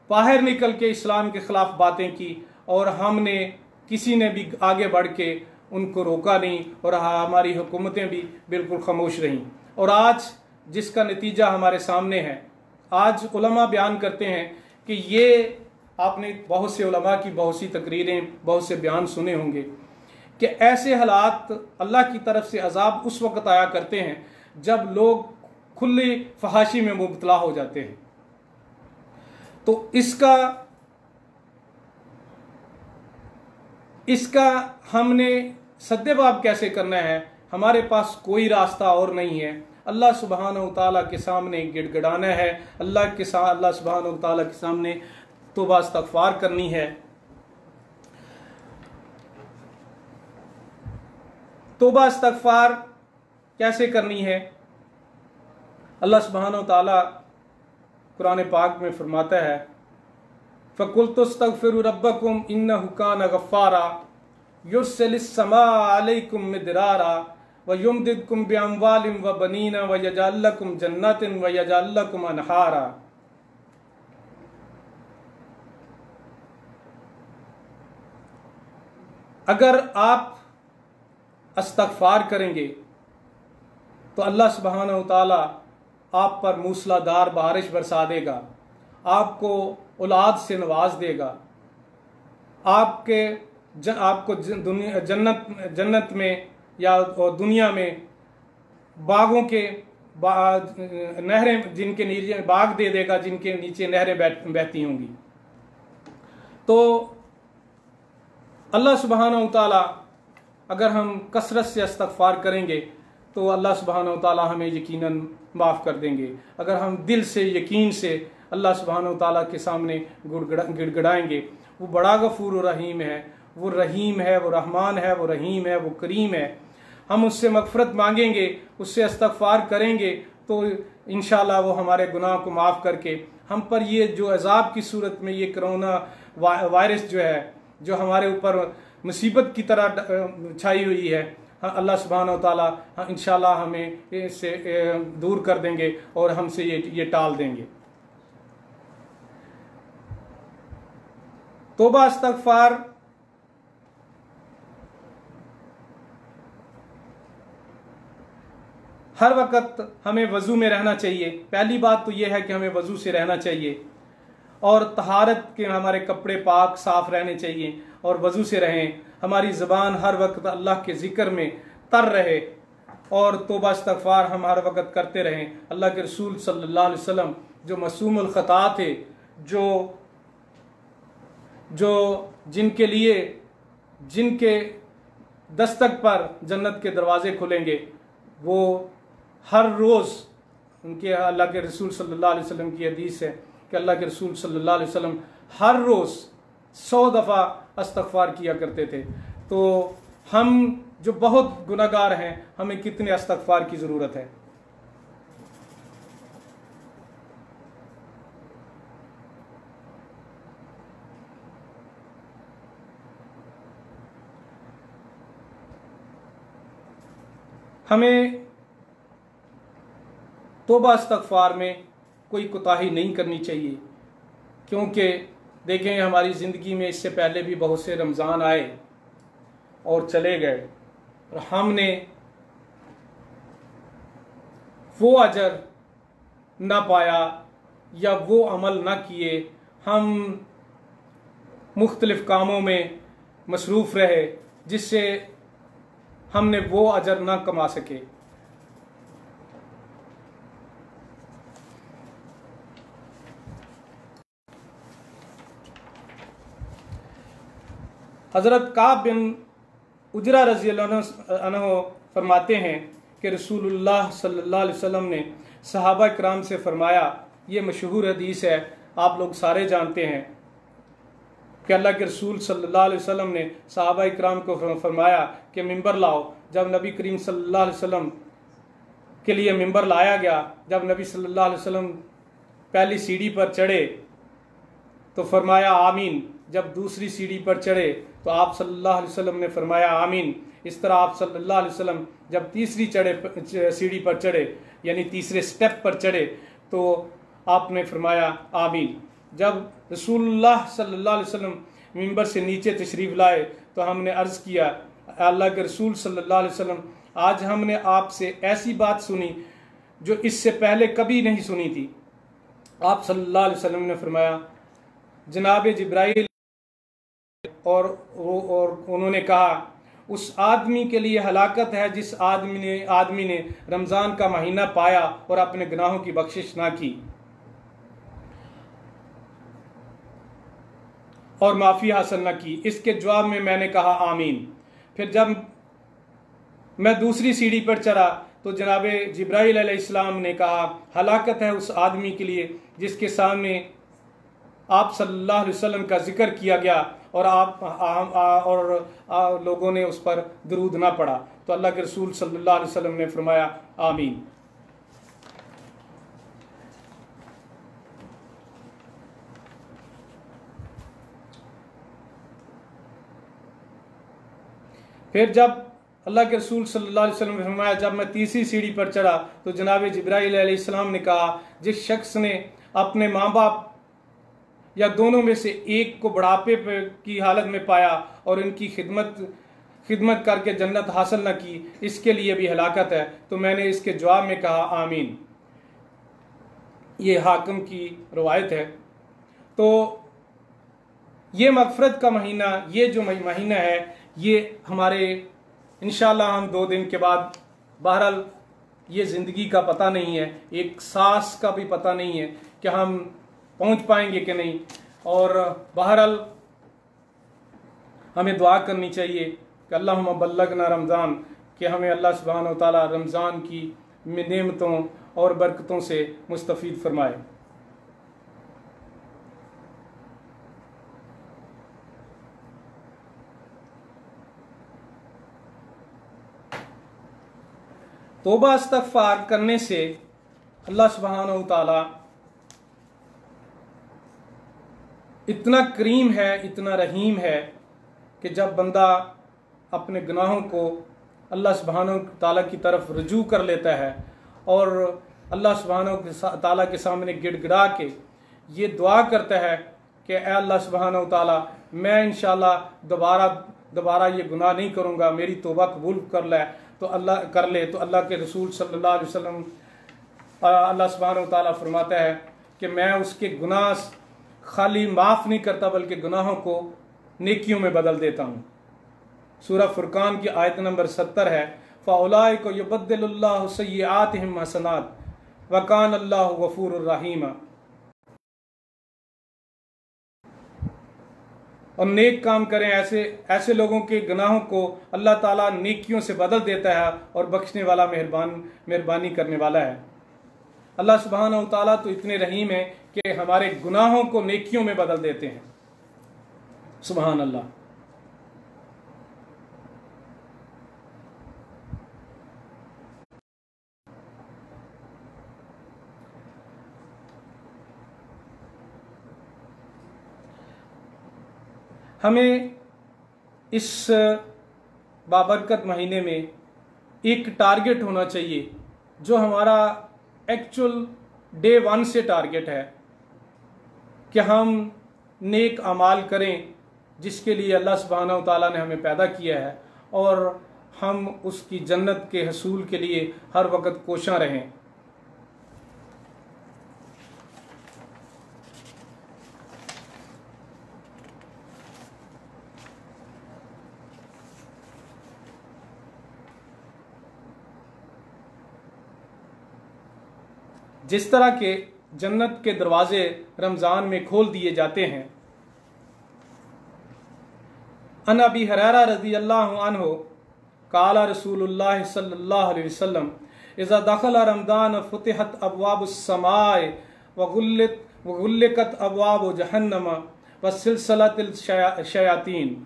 बाहर निकल के इस्लाम के ख़िलाफ़ बातें की और हमने किसी ने भी आगे बढ़ के उनको रोका नहीं और हमारी हुकूमतें भी बिल्कुल खामोश रहीं। और आज जिसका नतीजा हमारे सामने है, आज उलमा बयान करते हैं कि ये, आपने बहुत से उलमा की बहुत सी तकरीरें, बहुत से बयान सुने होंगे कि ऐसे हालात अल्लाह की तरफ से अजाब उस वक़्त आया करते हैं जब लोग खुली फहाशी में मुब्तला हो जाते हैं। तो इसका हमने सद्देबाब कैसे करना है, हमारे पास कोई रास्ता और नहीं है। अल्लाह सुब्हानहू व तआला के सामने गिड़गिड़ाना है, अल्लाह सुब्हानहू व तआला के सामने तौबा इस्तग़फ़ार करनी है। तौबा इस्तग़फ़ार कैसे करनी है? अल्लाह सुब्हानहू व तआला कुरान पाक में फरमाता है, फ़क़ुल्तु इस्तग़फ़िरू रब्बकुम इन्नहु कान गफ़्फ़ारा युरसिलिस समा अलैकुम मिदरारा व युमदिदकुम बिअम्वालिन व बनीना व यजअल लकुम जन्नतिन व यजअल लकुम अनहारा। अगर आप इस्तग़फ़ार करेंगे तो अल्लाह सुब्हानहू व तआला आप पर मूसलाधार बारिश बरसा देगा, आपको औलाद से नवाज देगा, आपको जन्नत में या दुनिया में बागों के नहरें, जिनके नीचे बाग दे देगा, जिनके नीचे नहरें बहती होंगी। तो अल्लाह सुब्हानहू व तआला, अगर हम कसरत से इस्तग़फ़ार करेंगे तो अल्लाह सुब्हानहू व तआला हमें यकीनन माफ़ कर देंगे। अगर हम दिल से, यकीन से अल्लाह सुब्हानहू व तआला के सामने गिड़गिड़ाएंगे, वो बड़ा गफूर व रहीम है, वो रहीम है, वो रहमान है, वो रहीम है, वो करीम है। हम उससे मग़फ़िरत मांगेंगे, उससे इस्तग़फ़ार करेंगे तो इंशाअल्लाह वो हमारे गुनाह को माफ़ करके हम पर ये जो अज़ाब की सूरत में ये कोरोना वायरस जो है, जो हमारे ऊपर मुसीबत की तरह छाई हुई है, अल्लाह सुब्हानहू व तआला इंशाअल्लाह हमें इससे दूर कर देंगे और हमसे ये टाल देंगे। तौबा इस्तग़फ़ार हर वक़्त हमें वज़ू में रहना चाहिए। पहली बात तो यह है कि हमें वज़ू से रहना चाहिए और तहारत के हमारे कपड़े पाक साफ़ रहने चाहिए और वज़ू से रहें। हमारी ज़बान हर वक्त अल्लाह के ज़िक्र में तर रहे और तौबा इस्तग़फ़ार हम हर वक्त करते रहें। अल्लाह के रसूल सल्लल्लाहु अलैहि वसल्लम जो मसूमुल ख़ता थे, जो जिनके दस्तक पर जन्नत के दरवाजे खुलेंगे, वो हर रोज़, उनके अल्लाह के रसूल सल्लल्लाहु अलैहि वसल्लम की हदीस है कि अल्लाह के रसूल सल्लल्लाहु अलैहि वसल्लम हर रोज़ 100 दफ़ा इस्तग़फ़ार किया करते थे। तो हम जो बहुत गुनहगार हैं, हमें कितने इस्तग़फ़ार की ज़रूरत है। हमें तौबा इस्तग़फ़ार में कोई कोताही नहीं करनी चाहिए, क्योंकि देखें हमारी ज़िंदगी में इससे पहले भी बहुत से रमज़ान आए और चले गए और हमने वो अजर ना पाया या वो अमल ना किए। हम मुख्तलिफ़ कामों में मसरूफ़ रहे जिससे हमने वो अजर ना कमा सके। हज़रत काब बिन उजरा रज़ी अल्लाह अन्हु फरमाते हैं कि रसूलुल्लाह सल्लल्लाहु अलैहि वसल्लम ने सहाबा किराम से फरमाया, ये मशहूर हदीस है, आप लोग सारे जानते हैं कि अल्लाह के रसूल सल्लल्लाहु अलैहि वसल्लम ने सहाबा किराम को फरमाया कि मिंबर लाओ। जब नबी करीम सल्लल्लाहु अलैहि वसल्लम के लिए मिंबर लाया गया, जब नबी सल्लल्लाहु अलैहि वसल्लम पहली सीढ़ी पर चढ़े तो फरमाया आमीन। जब दूसरी सीढ़ी पर चढ़े तो आप सल्लल्लाहु अलैहि वसल्लम ने फरमाया आमीन। इस तरह आप सल्लल्लाहु अलैहि वसल्लम जब तीसरी सीढ़ी पर चढ़े, यानी तीसरे स्टेप पर चढ़े, तो आपने फरमाया आमीन। जब रसूलुल्लाह सल्लल्लाहु अलैहि वसल्लम मिंबर से नीचे तशरीफ़ लाए तो हमने अर्ज़ किया, अल्लाह के रसूल सल्लल्लाहु अलैहि वसल्लम, आज हमने आपसे ऐसी बात सुनी जो इससे पहले कभी नहीं सुनी थी। आप सल्लल्लाहु अलैहि वसल्लम ने फरमाया जनाब जिब्राइल, और उन्होंने कहा उस आदमी के लिए हलाकत है जिस आदमी ने रमज़ान का महीना पाया और अपने गुनाहों की बख्शिश ना की और माफ़ी हासिल न की। इसके जवाब में मैंने कहा आमीन। फिर जब मैं दूसरी सीढ़ी पर चढ़ा तो जनाब जिब्राइल अलैहिस्सलाम ने कहा हलाकत है उस आदमी के लिए जिसके सामने आप सल्लल्लाहु अलैहि वसल्लम का जिक्र किया गया और लोगों ने उस पर दरूद ना पढ़ा। तो अल्लाह के रसूल सल्लल्लाहु अलैहि वसल्लम ने फरमाया आमीन। फिर जब अल्लाह के रसूल सल्लल्लाहु अलैहि वसल्लम ने फरमाया, जब मैं तीसरी सीढ़ी पर चढ़ा तो जनाब जिब्राइल अलैहिस्सलाम ने कहा जिस शख्स ने अपने माँ बाप या दोनों में से एक को बुढ़ापे की हालत में पाया और इनकी खिदमत करके जन्नत हासिल न की, इसके लिए भी हलाकत है। तो मैंने इसके जवाब में कहा आमीन। ये हाकिम की रवायत है। तो ये मगफरत का महीना, ये जो महीना है, ये हमारे इंशाअल्लाह हम 2 दिन के बाद, बहरहाल ये ज़िंदगी का पता नहीं है, एक सांस का भी पता नहीं है कि हम पहुंच पाएंगे कि नहीं। और बहरहाल हमें दुआ करनी चाहिए कि अल्लाहुम्मा बल्लगना रमज़ान, कि हमें अल्लाह सुब्हानहू व तआला रमज़ान की नेमतों और बरकतों से मुस्तफ़ीद फरमाए। तौबा इस्तग़फ़ार करने से अल्लाह सुब्हानहू व तआला इतना करीम है, इतना रहीम है कि जब बंदा अपने गुनाहों को अल्लाह सुब्हानहू व तआला की तरफ रुजू कर लेता है और अल्लाह सुब्हानहू व तआला के सामने गिड़गिड़ा के ये दुआ करता है कि ऐ अल्लाह सुब्हानहू व तआला, मैं इंशाअल्लाह दोबारा ये गुनाह नहीं करूँगा, मेरी तौबा कबूल कर ले। तो अल्लाह के रसूल सल्लल्लाहु अलैहि वसल्लम, अल्लाह सुब्हानहू व तआला फरमाता है कि मैं उसके गुनाह खाली माफ़ नहीं करता बल्कि गुनाहों को नेकियों में बदल देता हूँ। सूरह फुरकान की आयत नंबर 70 है, फ़उलाइका युबद्दिलुल्लाहु सय्यिआतिहिम हसनात व कान अल्लाहु गफूरुर रहीमा। और नेक काम करें, ऐसे लोगों के गुनाहों को अल्लाह ताला नेकियों से बदल देता है और बख्शने वाला मेहरबानी करने वाला है। अल्लाह सुब्हानहू व तआला तो इतने रहीम है कि हमारे गुनाहों को नेकियों में बदल देते हैं। सुभान अल्लाह। हमें इस बाबरकत महीने में एक टारगेट होना चाहिए जो हमारा एक्चुअल डे 1 से टारगेट है कि हम नेक अमाल करें जिसके लिए अल्लाह सुब्हानहू व तआला ने हमें पैदा किया है और हम उसकी जन्नत के हसूल के लिए हर वक्त कोशां रहें। जिस तरह के जन्नत के दरवाजे रमज़ान में खोल दिए जाते हैं, अन अबी हुरैरा रज़ियल्लाहु अन्हु क़ाला रसूलुल्लाह सल्लल्लाहु अलैहि वसल्लम इज़ा दख़ला रमज़ान फ़ुतिहत अब्वाबुस समाए व गुल्लिकत अब्वाबु जहन्नम व सिलसिलतिल शयातीन।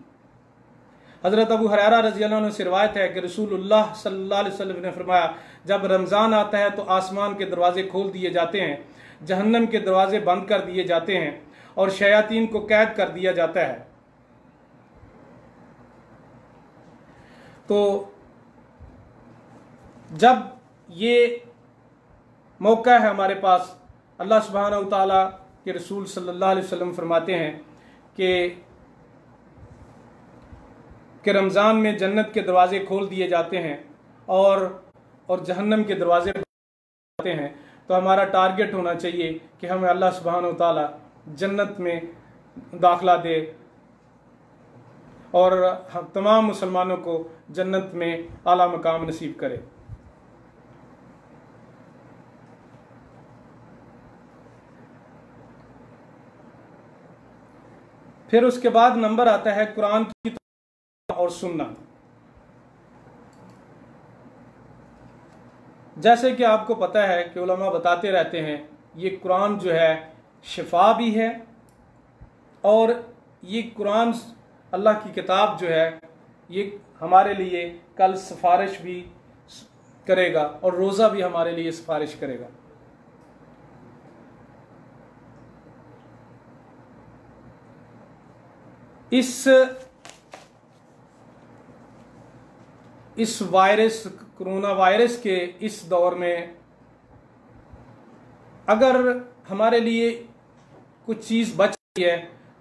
हज़रत अबू हुरैरा रज़ियल्लाहु अन्हु से रिवायत है कि रसूलुल्लाह सल्लल्लाहु अलैहि वसल्लम ने फरमाया, जब रमज़ान आता है तो आसमान के दरवाजे खोल दिए जाते हैं, जहन्नम के दरवाजे बंद कर दिए जाते हैं और शयातीन को कैद कर दिया जाता है। तो जब ये मौका है हमारे पास, अल्लाह सुब्हानहू व तआला के रसूल सल्लल्लाहु अलैहि वसल्लम फरमाते हैं कि रमज़ान में जन्नत के दरवाजे खोल दिए जाते हैं और जहन्नम के दरवाजे आते हैं। तो हमारा टारगेट होना चाहिए कि हमें अल्लाह सुब्हानहू व तआला जन्नत में दाखिला दे और हम तमाम मुसलमानों को जन्नत में आला मकाम नसीब करे। फिर उसके बाद नंबर आता है कुरान की और सुन्ना। जैसे कि आपको पता है कि उलमा बताते रहते हैं, ये कुरान जो है शिफा भी है और ये कुरान अल्लाह की किताब जो है ये हमारे लिए कल सिफारिश भी करेगा और रोज़ा भी हमारे लिए सिफारिश करेगा। इस वायरस, कोरोना वायरस के इस दौर में अगर हमारे लिए कुछ चीज़ बच रही है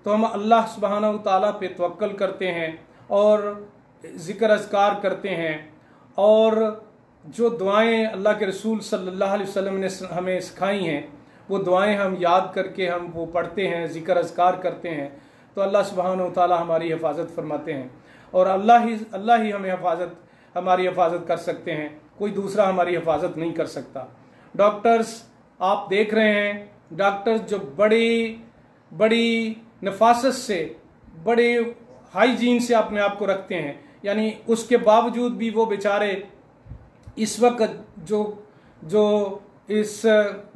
तो हम अल्लाह सुब्हानहू व तआला पे तवक्कल करते हैं और ज़िक्र अज़कार करते हैं और जो दुआएं अल्लाह के रसूल सल्लल्लाहु अलैहि वसल्लम ने हमें सिखाई हैं वो दुआएं हम याद करके हम वो पढ़ते हैं, ज़िक्र अज़कार करते हैं, तो अल्लाह सुब्हानहू व तआला हमारी हिफाजत फरमाते हैं और अल्लाह ही हमारी हिफाजत कर सकते हैं, कोई दूसरा हमारी हिफाजत नहीं कर सकता। डॉक्टर्स आप देख रहे हैं, डॉक्टर्स जो बड़ी नफासत से, बड़े हाइजीन से अपने आप को रखते हैं, यानी उसके बावजूद भी वो बेचारे इस वक्त जो इस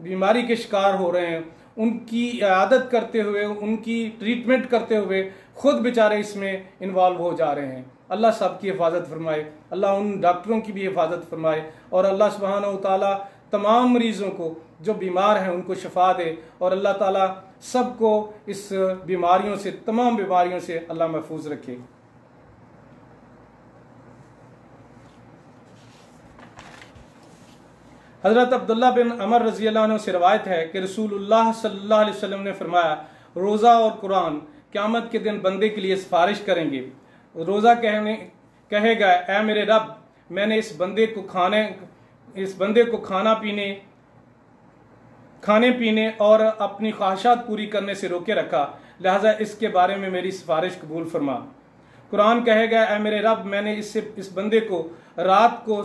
बीमारी के शिकार हो रहे हैं उनकी इयादत करते हुए, उनकी ट्रीटमेंट करते हुए खुद बेचारे इसमें इन्वॉल्व हो जा रहे हैं। अल्लाह सबकी हिफाजत फरमाए, अल्लाह उन डॉक्टरों की भी हिफाजत फरमाए और अल्लाह सुब्हानहू व तआला तमाम मरीज़ों को जो बीमार हैं उनको शिफा दे और अल्लाह ताला सबको इस बीमारियों से, तमाम बीमारियों से अल्लाह महफूज रखे। हज़रत अब्दुल्ला बिन अमर रज़ियल्लाहु अन्हु से रवायत है कि रसूलुल्लाह सल्लल्लाहु अलैहि वसल्लम ने फरमाया, रोज़ा और कुरान क़यामत के दिन बंदे के लिए सिफारिश करेंगे। रोज़ा कहेगा, ऐ मेरे रब, मैंने इस बंदे को खाने पीने और अपनी ख्वाहिशात पूरी करने से रोके रखा, लिहाजा इसके बारे में मेरी सिफारिश कबूल फरमा। कुरान कहेगा, ऐ मेरे रब, मैंने इस बंदे को रात को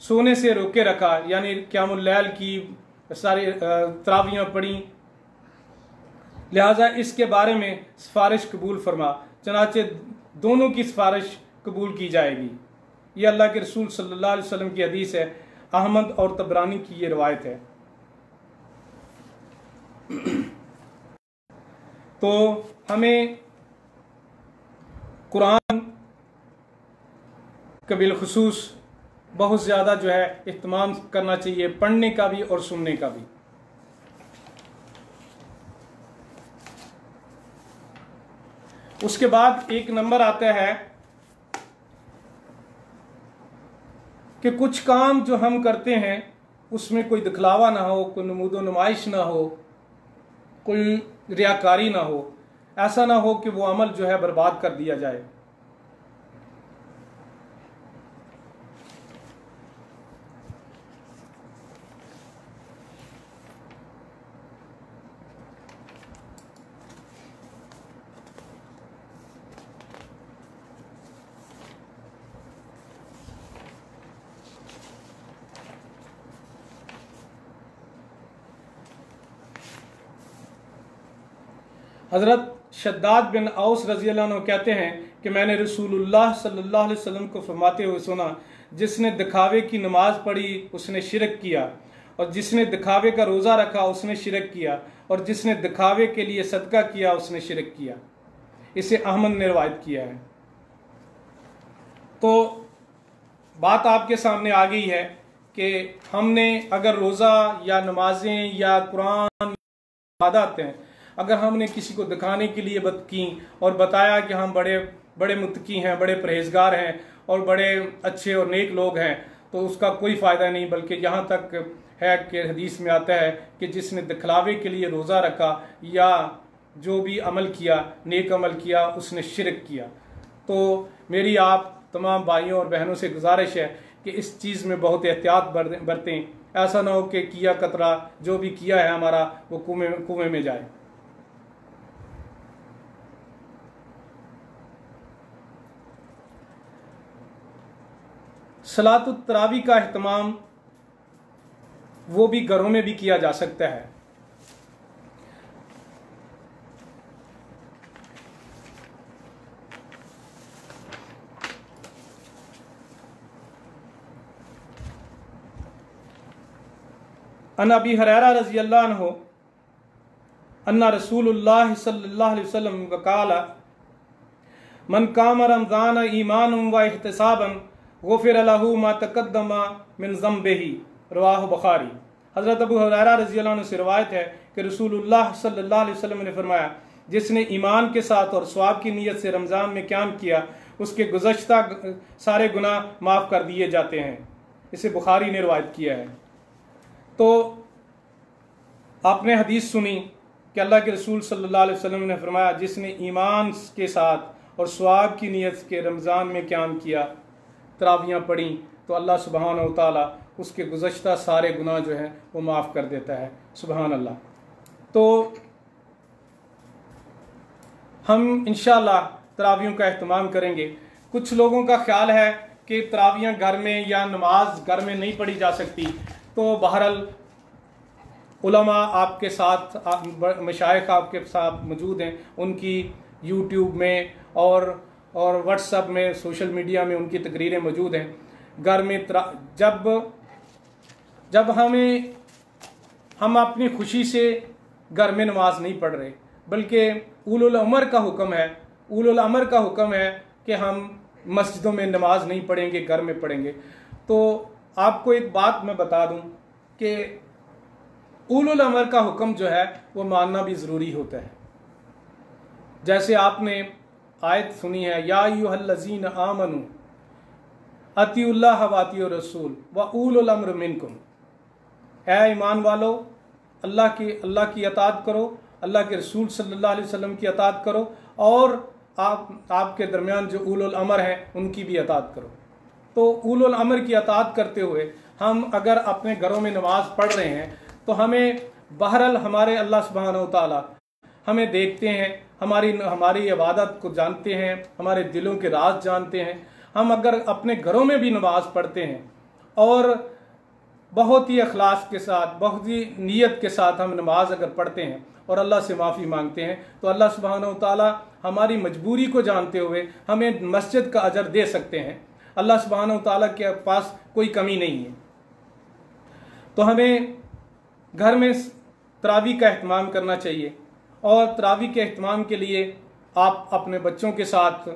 सोने से रोके रखा, यानी क़यामुल लैल की सारी तरावियाँ पढ़ी, लिहाजा इसके बारे में सिफारिश कबूल फरमा। चनाचे दोनों की सिफारिश कबूल की जाएगी। ये अल्लाह के रसूल सल्लल्लाहु अलैहि वसल्लम की हदीस है, अहमद और तबरानी की ये रवायत है। तो हमें कुरान का बिलखुसूस बहुत ज़्यादा जो है इह्तिमाम करना चाहिए, पढ़ने का भी और सुनने का भी। उसके बाद एक नंबर आता है कि कुछ काम जो हम करते हैं उसमें कोई दिखलावा ना हो, कोई नमूदो नुमाइश ना हो, कोई रियाकारी ना हो, ऐसा ना हो कि वो अमल जो है बर्बाद कर दिया जाए। हज़रत शद्दाद बिन औस रज़ी अल्लाह अन्हु कहते हैं कि मैंने रसूलुल्लाह सल्लल्लाहु अलैहि वसल्लम को फरमाते हुए सुना, जिसने दिखावे की नमाज पढ़ी उसने शिरक किया, और जिसने दिखावे का रोज़ा रखा उसने शिरक किया, और जिसने दिखावे के लिए सदका किया उसने शिरक किया। इसे अहमद ने रवायत किया है। तो बात आपके सामने आ गई है कि हमने अगर रोज़ा या नमाजें या कुरान इबादत हैं, अगर हमने किसी को दिखाने के लिए की और बताया कि हम बड़े बड़े मुत्तकी हैं, बड़े परहेजगार हैं और बड़े अच्छे और नेक लोग हैं, तो उसका कोई फ़ायदा नहीं। बल्कि यहाँ तक है कि हदीस में आता है कि जिसने दिखलावे के लिए रोज़ा रखा या जो भी अमल किया, नेक अमल किया, उसने शिरक किया। तो मेरी आप तमाम भाइयों और बहनों से गुजारिश है कि इस चीज़ में बहुत एहतियात बरतें। ऐसा ना हो कि किया कतरा जो भी किया है हमारा वो कुएं में जाए। सलातुत तरावी का अहतमाम वो भी घरों में भी किया जा सकता है। अन अबी हुरैरा रज़ी अल्लाह अन्हु अन्ना रसूलुल्लाह सल्लल्लाहु अलैहि वसल्लम क़ाल मन काम रमज़ान ईमानन व इहतिसाबन गुफ़िर लहू मा तक़द्दम मिन ज़म्बिही, रवाहु बुखारी। हज़रत अबू हुरैरा रज़ी अल्लाह अन्हु से रवायत है कि रसूलुल्लाह सल्लल्लाहु अलैहि वसल्लम ने फरमाया, जिसने ईमान के साथ और सवाब की नीयत से रमज़ान में क़याम किया उसके गुज़श्ता सारे गुनाह माफ़ कर दिए जाते हैं। इसे बुखारी ने रवायत किया है। तो आपने हदीस सुनी कि अल्लाह के रसूल सल्लल्लाहु अलैहि वसल्लम ने फरमाया, जिसने ईमान के साथ और सवाब की नीयत के रमज़ान में क़याम किया, तरावियाँ पढ़ी, तो अल्लाह सुब्हानहू व तआला उसके गुज़श्ता सारे गुनाह जो हैं वो माफ़ कर देता है। सुबहान अल्लाह। तो हम इंशाअल्लाह तरावियों का एहतमाम करेंगे। कुछ लोगों का ख्याल है कि तरावियाँ घर में या नमाज घर में नहीं पढ़ी जा सकती, तो बहरहाल उलमा आपके साथ, मशाइख आपके साथ मौजूद हैं, उनकी यूट्यूब में और व्हाट्सएप में, सोशल मीडिया में उनकी तकरीरें मौजूद हैं। घर में जब हम अपनी खुशी से घर में नमाज नहीं पढ़ रहे, बल्कि उलुल अमर का हुक्म है कि हम मस्जिदों में नमाज नहीं पढ़ेंगे, घर में पढ़ेंगे। तो आपको एक बात मैं बता दूं कि उलुल अमर का हुक्म जो है वो मानना भी ज़रूरी होता है। जैसे आपने आयत सुनी है, या अय्युहल्लज़ीना आमनू अतिउल्लाह व अतिउर रसूल व उलुल अम्र मिनकुम, ऐ ईमान वालो, अल्लाह की अताअत करो, अल्लाह के रसूल सल्लल्लाहु अलैहि वसल्लम की अताअत करो, और आपके दरमियान जो उलुल अमर हैं उनकी भी अताअत करो। तो उलुल अमर की अताअत करते हुए हम अगर अपने घरों में नमाज पढ़ रहे हैं तो हमें बहरहाल हमारे अल्लाह सुब्हानहू व तआला हमें देखते हैं, हमारी इबादत को जानते हैं, हमारे दिलों के राज जानते हैं। हम अगर अपने घरों में भी नमाज पढ़ते हैं और बहुत ही अखलास के साथ, बहुत ही नीयत के साथ हम नमाज अगर पढ़ते हैं और अल्लाह से माफ़ी मांगते हैं, तो अल्लाह सुब्हानहू व तआला हमारी मजबूरी को जानते हुए हमें मस्जिद का अजर दे सकते हैं। अल्लाह सुब्हानहू व तआला के पास कोई कमी नहीं है। तो हमें घर में तरावी का एहतमाम करना चाहिए, और तरावी के एहतमाम के लिए आप अपने बच्चों के साथ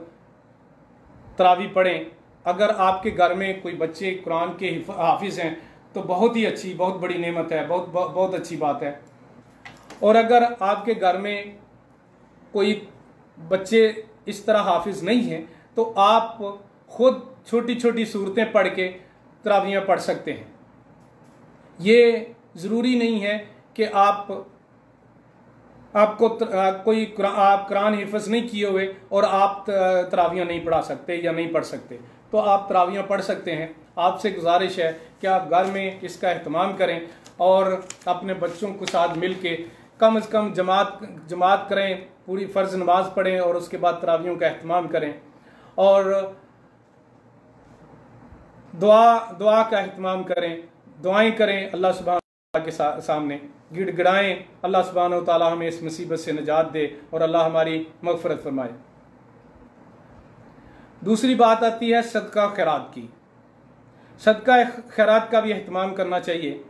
तरावी पढ़ें। अगर आपके घर में कोई बच्चे कुरान के हाफिज़ हैं तो बहुत ही अच्छी, बहुत बड़ी नेमत है, बहुत अच्छी बात है। और अगर आपके घर में कोई बच्चे इस तरह हाफिज़ नहीं हैं तो आप खुद छोटी छोटी सूरतें पढ़ के तरावियाँ पढ़ सकते हैं। ये ज़रूरी नहीं है कि आप कुरान हिफ्ज़ नहीं किए हुए और आप तरावियाँ नहीं पढ़ा सकते या नहीं पढ़ सकते, तो आप तरावियाँ पढ़ सकते हैं। आपसे गुजारिश है कि आप घर में इसका एहतमाम करें और अपने बच्चों के साथ मिल के कम से कम जमात करें, पूरी फ़र्ज़ नमाज पढ़ें और उसके बाद तरावियों का एहतमाम करें, और दुआ का एहतमाम करें, दुआएं करें अल्लाह सुब्हानहू व तआला के सामने। गिड़गिड़ाएं, अल्लाह सुब्हानहू व तआला हमें इस मुसीबत से निजात दे और अल्लाह हमारी मग़फ़िरत फरमाए। दूसरी बात आती है सदका खैरात की। सदका खैरात का भी अहतमाम करना चाहिए।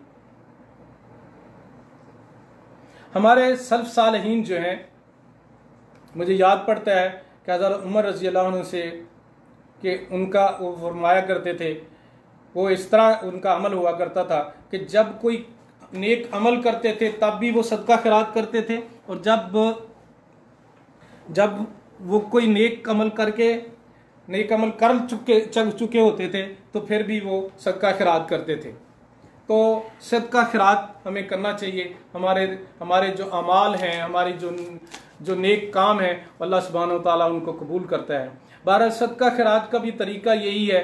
हमारे सल्फ़ सालहीन जो हैं, मुझे याद पड़ता है कि हज़रत उमर रज़ी अल्लाह अन्हु से कि उनका वो फरमाया करते थे, वो इस तरह उनका अमल हुआ करता था कि जब कोई नेक अमल करते थे तब भी वो सदका खैरात करते थे, और जब वो कोई नेक अमल कर चुके होते थे तो फिर भी वो सदका खैरात करते थे। तो सदका खैरात हमें करना चाहिए। हमारे जो अमाल हैं, हमारी जो नेक काम है, अल्लाह सुब्हानहू व तआला उनको कबूल करता है। बहरहाल सदका खैरात का भी तरीका यही है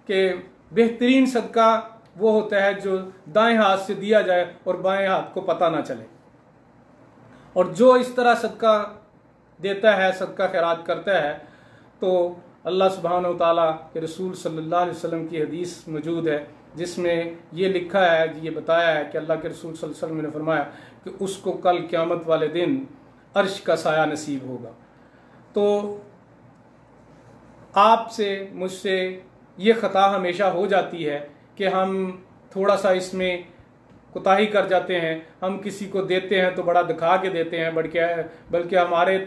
कि बेहतरीन सदका वो होता है जो दाएं हाथ से दिया जाए और बाएं हाथ को पता ना चले। और जो इस तरह सदका देता है, सदका खैरात करता है, तो अल्लाह सुब्हानहू व तआला के रसूल सल्लल्लाहु अलैहि वसल्लम की हदीस मौजूद है जिसमें ये लिखा है, ये बताया है कि अल्लाह के रसूल सल्लल्लाहु अलैहि वसल्लम ने फरमाया कि उसको कल क़यामत वाले दिन अर्श का साया नसीब होगा। तो आपसे मुझसे ये ख़ता हमेशा हो जाती है कि हम थोड़ा सा इसमें कोताही कर जाते हैं। हम किसी को देते हैं तो बड़ा दिखा के देते हैं, बल्कि हमारे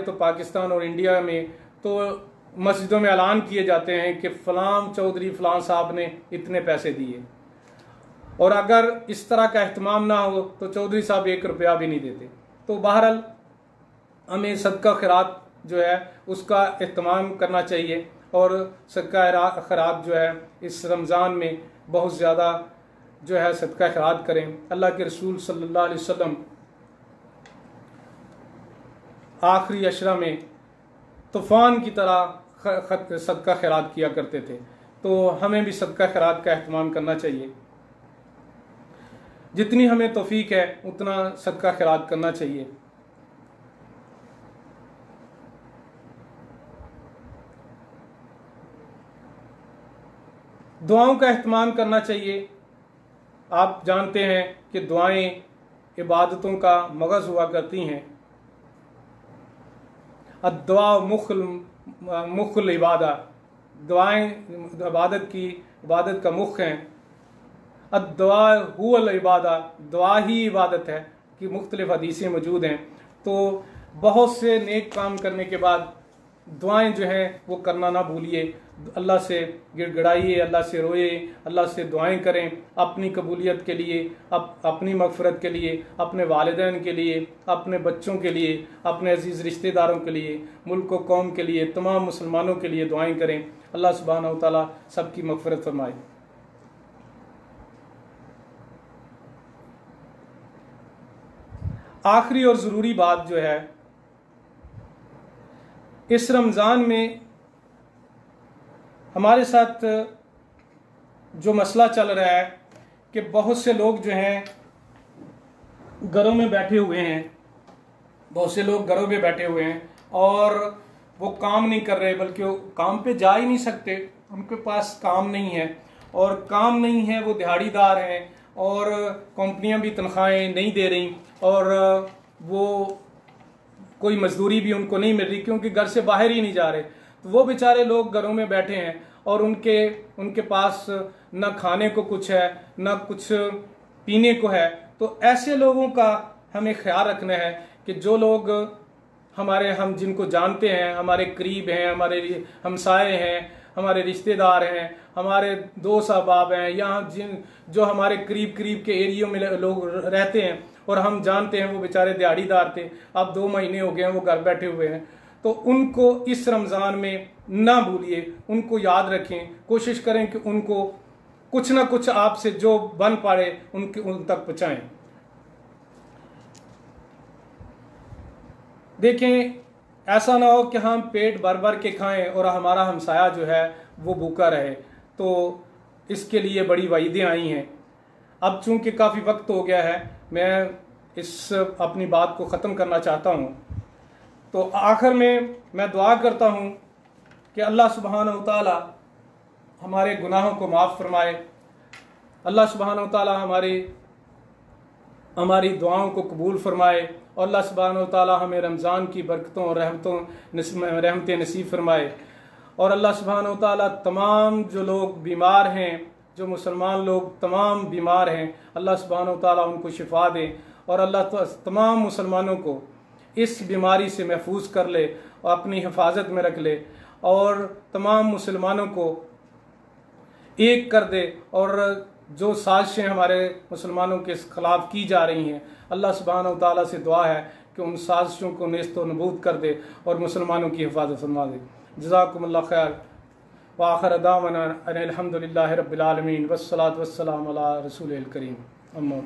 तो पाकिस्तान और इंडिया में तो मस्जिदों में ऐलान किए जाते हैं कि फ़लाँ चौधरी फ़लाँ साहब ने इतने पैसे दिए, और अगर इस तरह का एहतमाम ना हो तो चौधरी साहब 1 रुपया भी नहीं देते। तो बहरहाल हमें सदका खैरात जो है उसका एहतमाम करना चाहिए, और सदका खैरात जो है इस रमज़ान में बहुत ज़्यादा जो है सदका खैरात करें। अल्लाह के रसूल सल्लल्लाहु अलैहि वसल्लम आखिरी अशरा में तूफ़ान की तरह सदका खैरात किया करते थे। तो हमें भी सदका खैरात का एहतमाम करना चाहिए। जितनी हमें तौफीक है उतना सदका खैरात करना चाहिए। दुआओं का एहतमाम करना चाहिए। आप जानते हैं कि दुआएं इबादतों का मगज़ हुआ करती हैं। अद्दुआ मुख्ल इबादा, दुआएं इबादत का मुख हैं। अद्दुआ हुवल इबादा, दुआ ही इबादत है कि मुख्तलिफ हदीसें मौजूद हैं। तो बहुत से नेक काम करने के बाद दुआएं जो हैं वो करना ना भूलिए। अल्लाह से गिड़गिड़ाइए, अल्लाह से रोए, अल्लाह से दुआएं करें अपनी कबूलियत के लिए, अपनी मग़फ़िरत के लिए, अपने वालिदैन के लिए, अपने बच्चों के लिए, अपने अजीज़ रिश्तेदारों के लिए, मुल्क व कौम के लिए, तमाम मुसलमानों के लिए दुआएं करें। अल्लाह सुब्हानहू व तआला सबकी मग़फ़िरत फरमाए। आखिरी और ज़रूरी बात जो है, इस रमज़ान में हमारे साथ जो मसला चल रहा है कि बहुत से लोग जो हैं घरों में बैठे हुए हैं, और वो काम नहीं कर रहे, बल्कि वो काम पे जा ही नहीं सकते, उनके पास काम नहीं है, और काम नहीं है, वो दिहाड़ीदार हैं और कंपनियां भी तनख्वाहें नहीं दे रही, और वो कोई मजदूरी भी उनको नहीं मिल रही क्योंकि घर से बाहर ही नहीं जा रहे। तो वो बेचारे लोग घरों में बैठे हैं और उनके पास न खाने को कुछ है, न कुछ पीने को है। तो ऐसे लोगों का हमें ख्याल रखना है कि जो लोग हम जिनको जानते हैं, हमारे करीब हैं, हमारे हमसाए हैं, हमारे रिश्तेदार हैं, हमारे दोस्त अहबाब हैं, या जो हमारे करीब के एरियो में लोग रहते हैं और हम जानते हैं वो बेचारे दिहाड़ीदार थे, अब 2 महीने हो गए हैं वो घर बैठे हुए हैं। तो उनको इस रमज़ान में ना भूलिए, उनको याद रखें, कोशिश करें कि उनको कुछ ना कुछ आपसे जो बन पाए उन तक पहुँचाएँ। देखें, ऐसा ना हो कि हम पेट भर के खाएं और हमारा हमसाया जो है वो भूखा रहे। तो इसके लिए बड़ी वईदें आई हैं। अब चूंकि काफ़ी वक्त हो गया है, मैं इस अपनी बात को ख़त्म करना चाहता हूँ। तो आखिर में मैं दुआ करता हूँ कि अल्लाह सुब्हानहू व तआला हमारे गुनाहों को माफ़ फरमाए, अल्लाह सुब्हानहू व तआला हमारी दुआओं को कबूल फरमाए और अल्लाह सुब्हानहू व तआला हमें रमज़ान की बरकतों और रहमतें नसीब फरमाए। और अल्लाह सुब्हानहू व तआला तमाम जो लोग बीमार हैं, जो मुसलमान लोग तमाम बीमार हैं, अल्लाह सुब्हानहू व तआला उनको शिफा दे और अल्लाह तमाम मुसलमानों को इस बीमारी से महफूज कर ले और अपनी हिफाजत में रख ले और तमाम मुसलमानों को एक कर दे। और जो साजिशें हमारे मुसलमानों के खिलाफ की जा रही हैं, अल्लाह सुब्हानहू व तआला से दुआ है कि उन साजिशों को नेस्त व नबूद कर दे और मुसलमानों की हिफाजत फरमा दे। जज़ाकुमुल्लाह खैर व आखिर दावाना अनिल हम्दुलिल्लाहि रब्बिल आलमीन वस्सलातु वस्सलामु अला रसूलिल करीम। अम्मा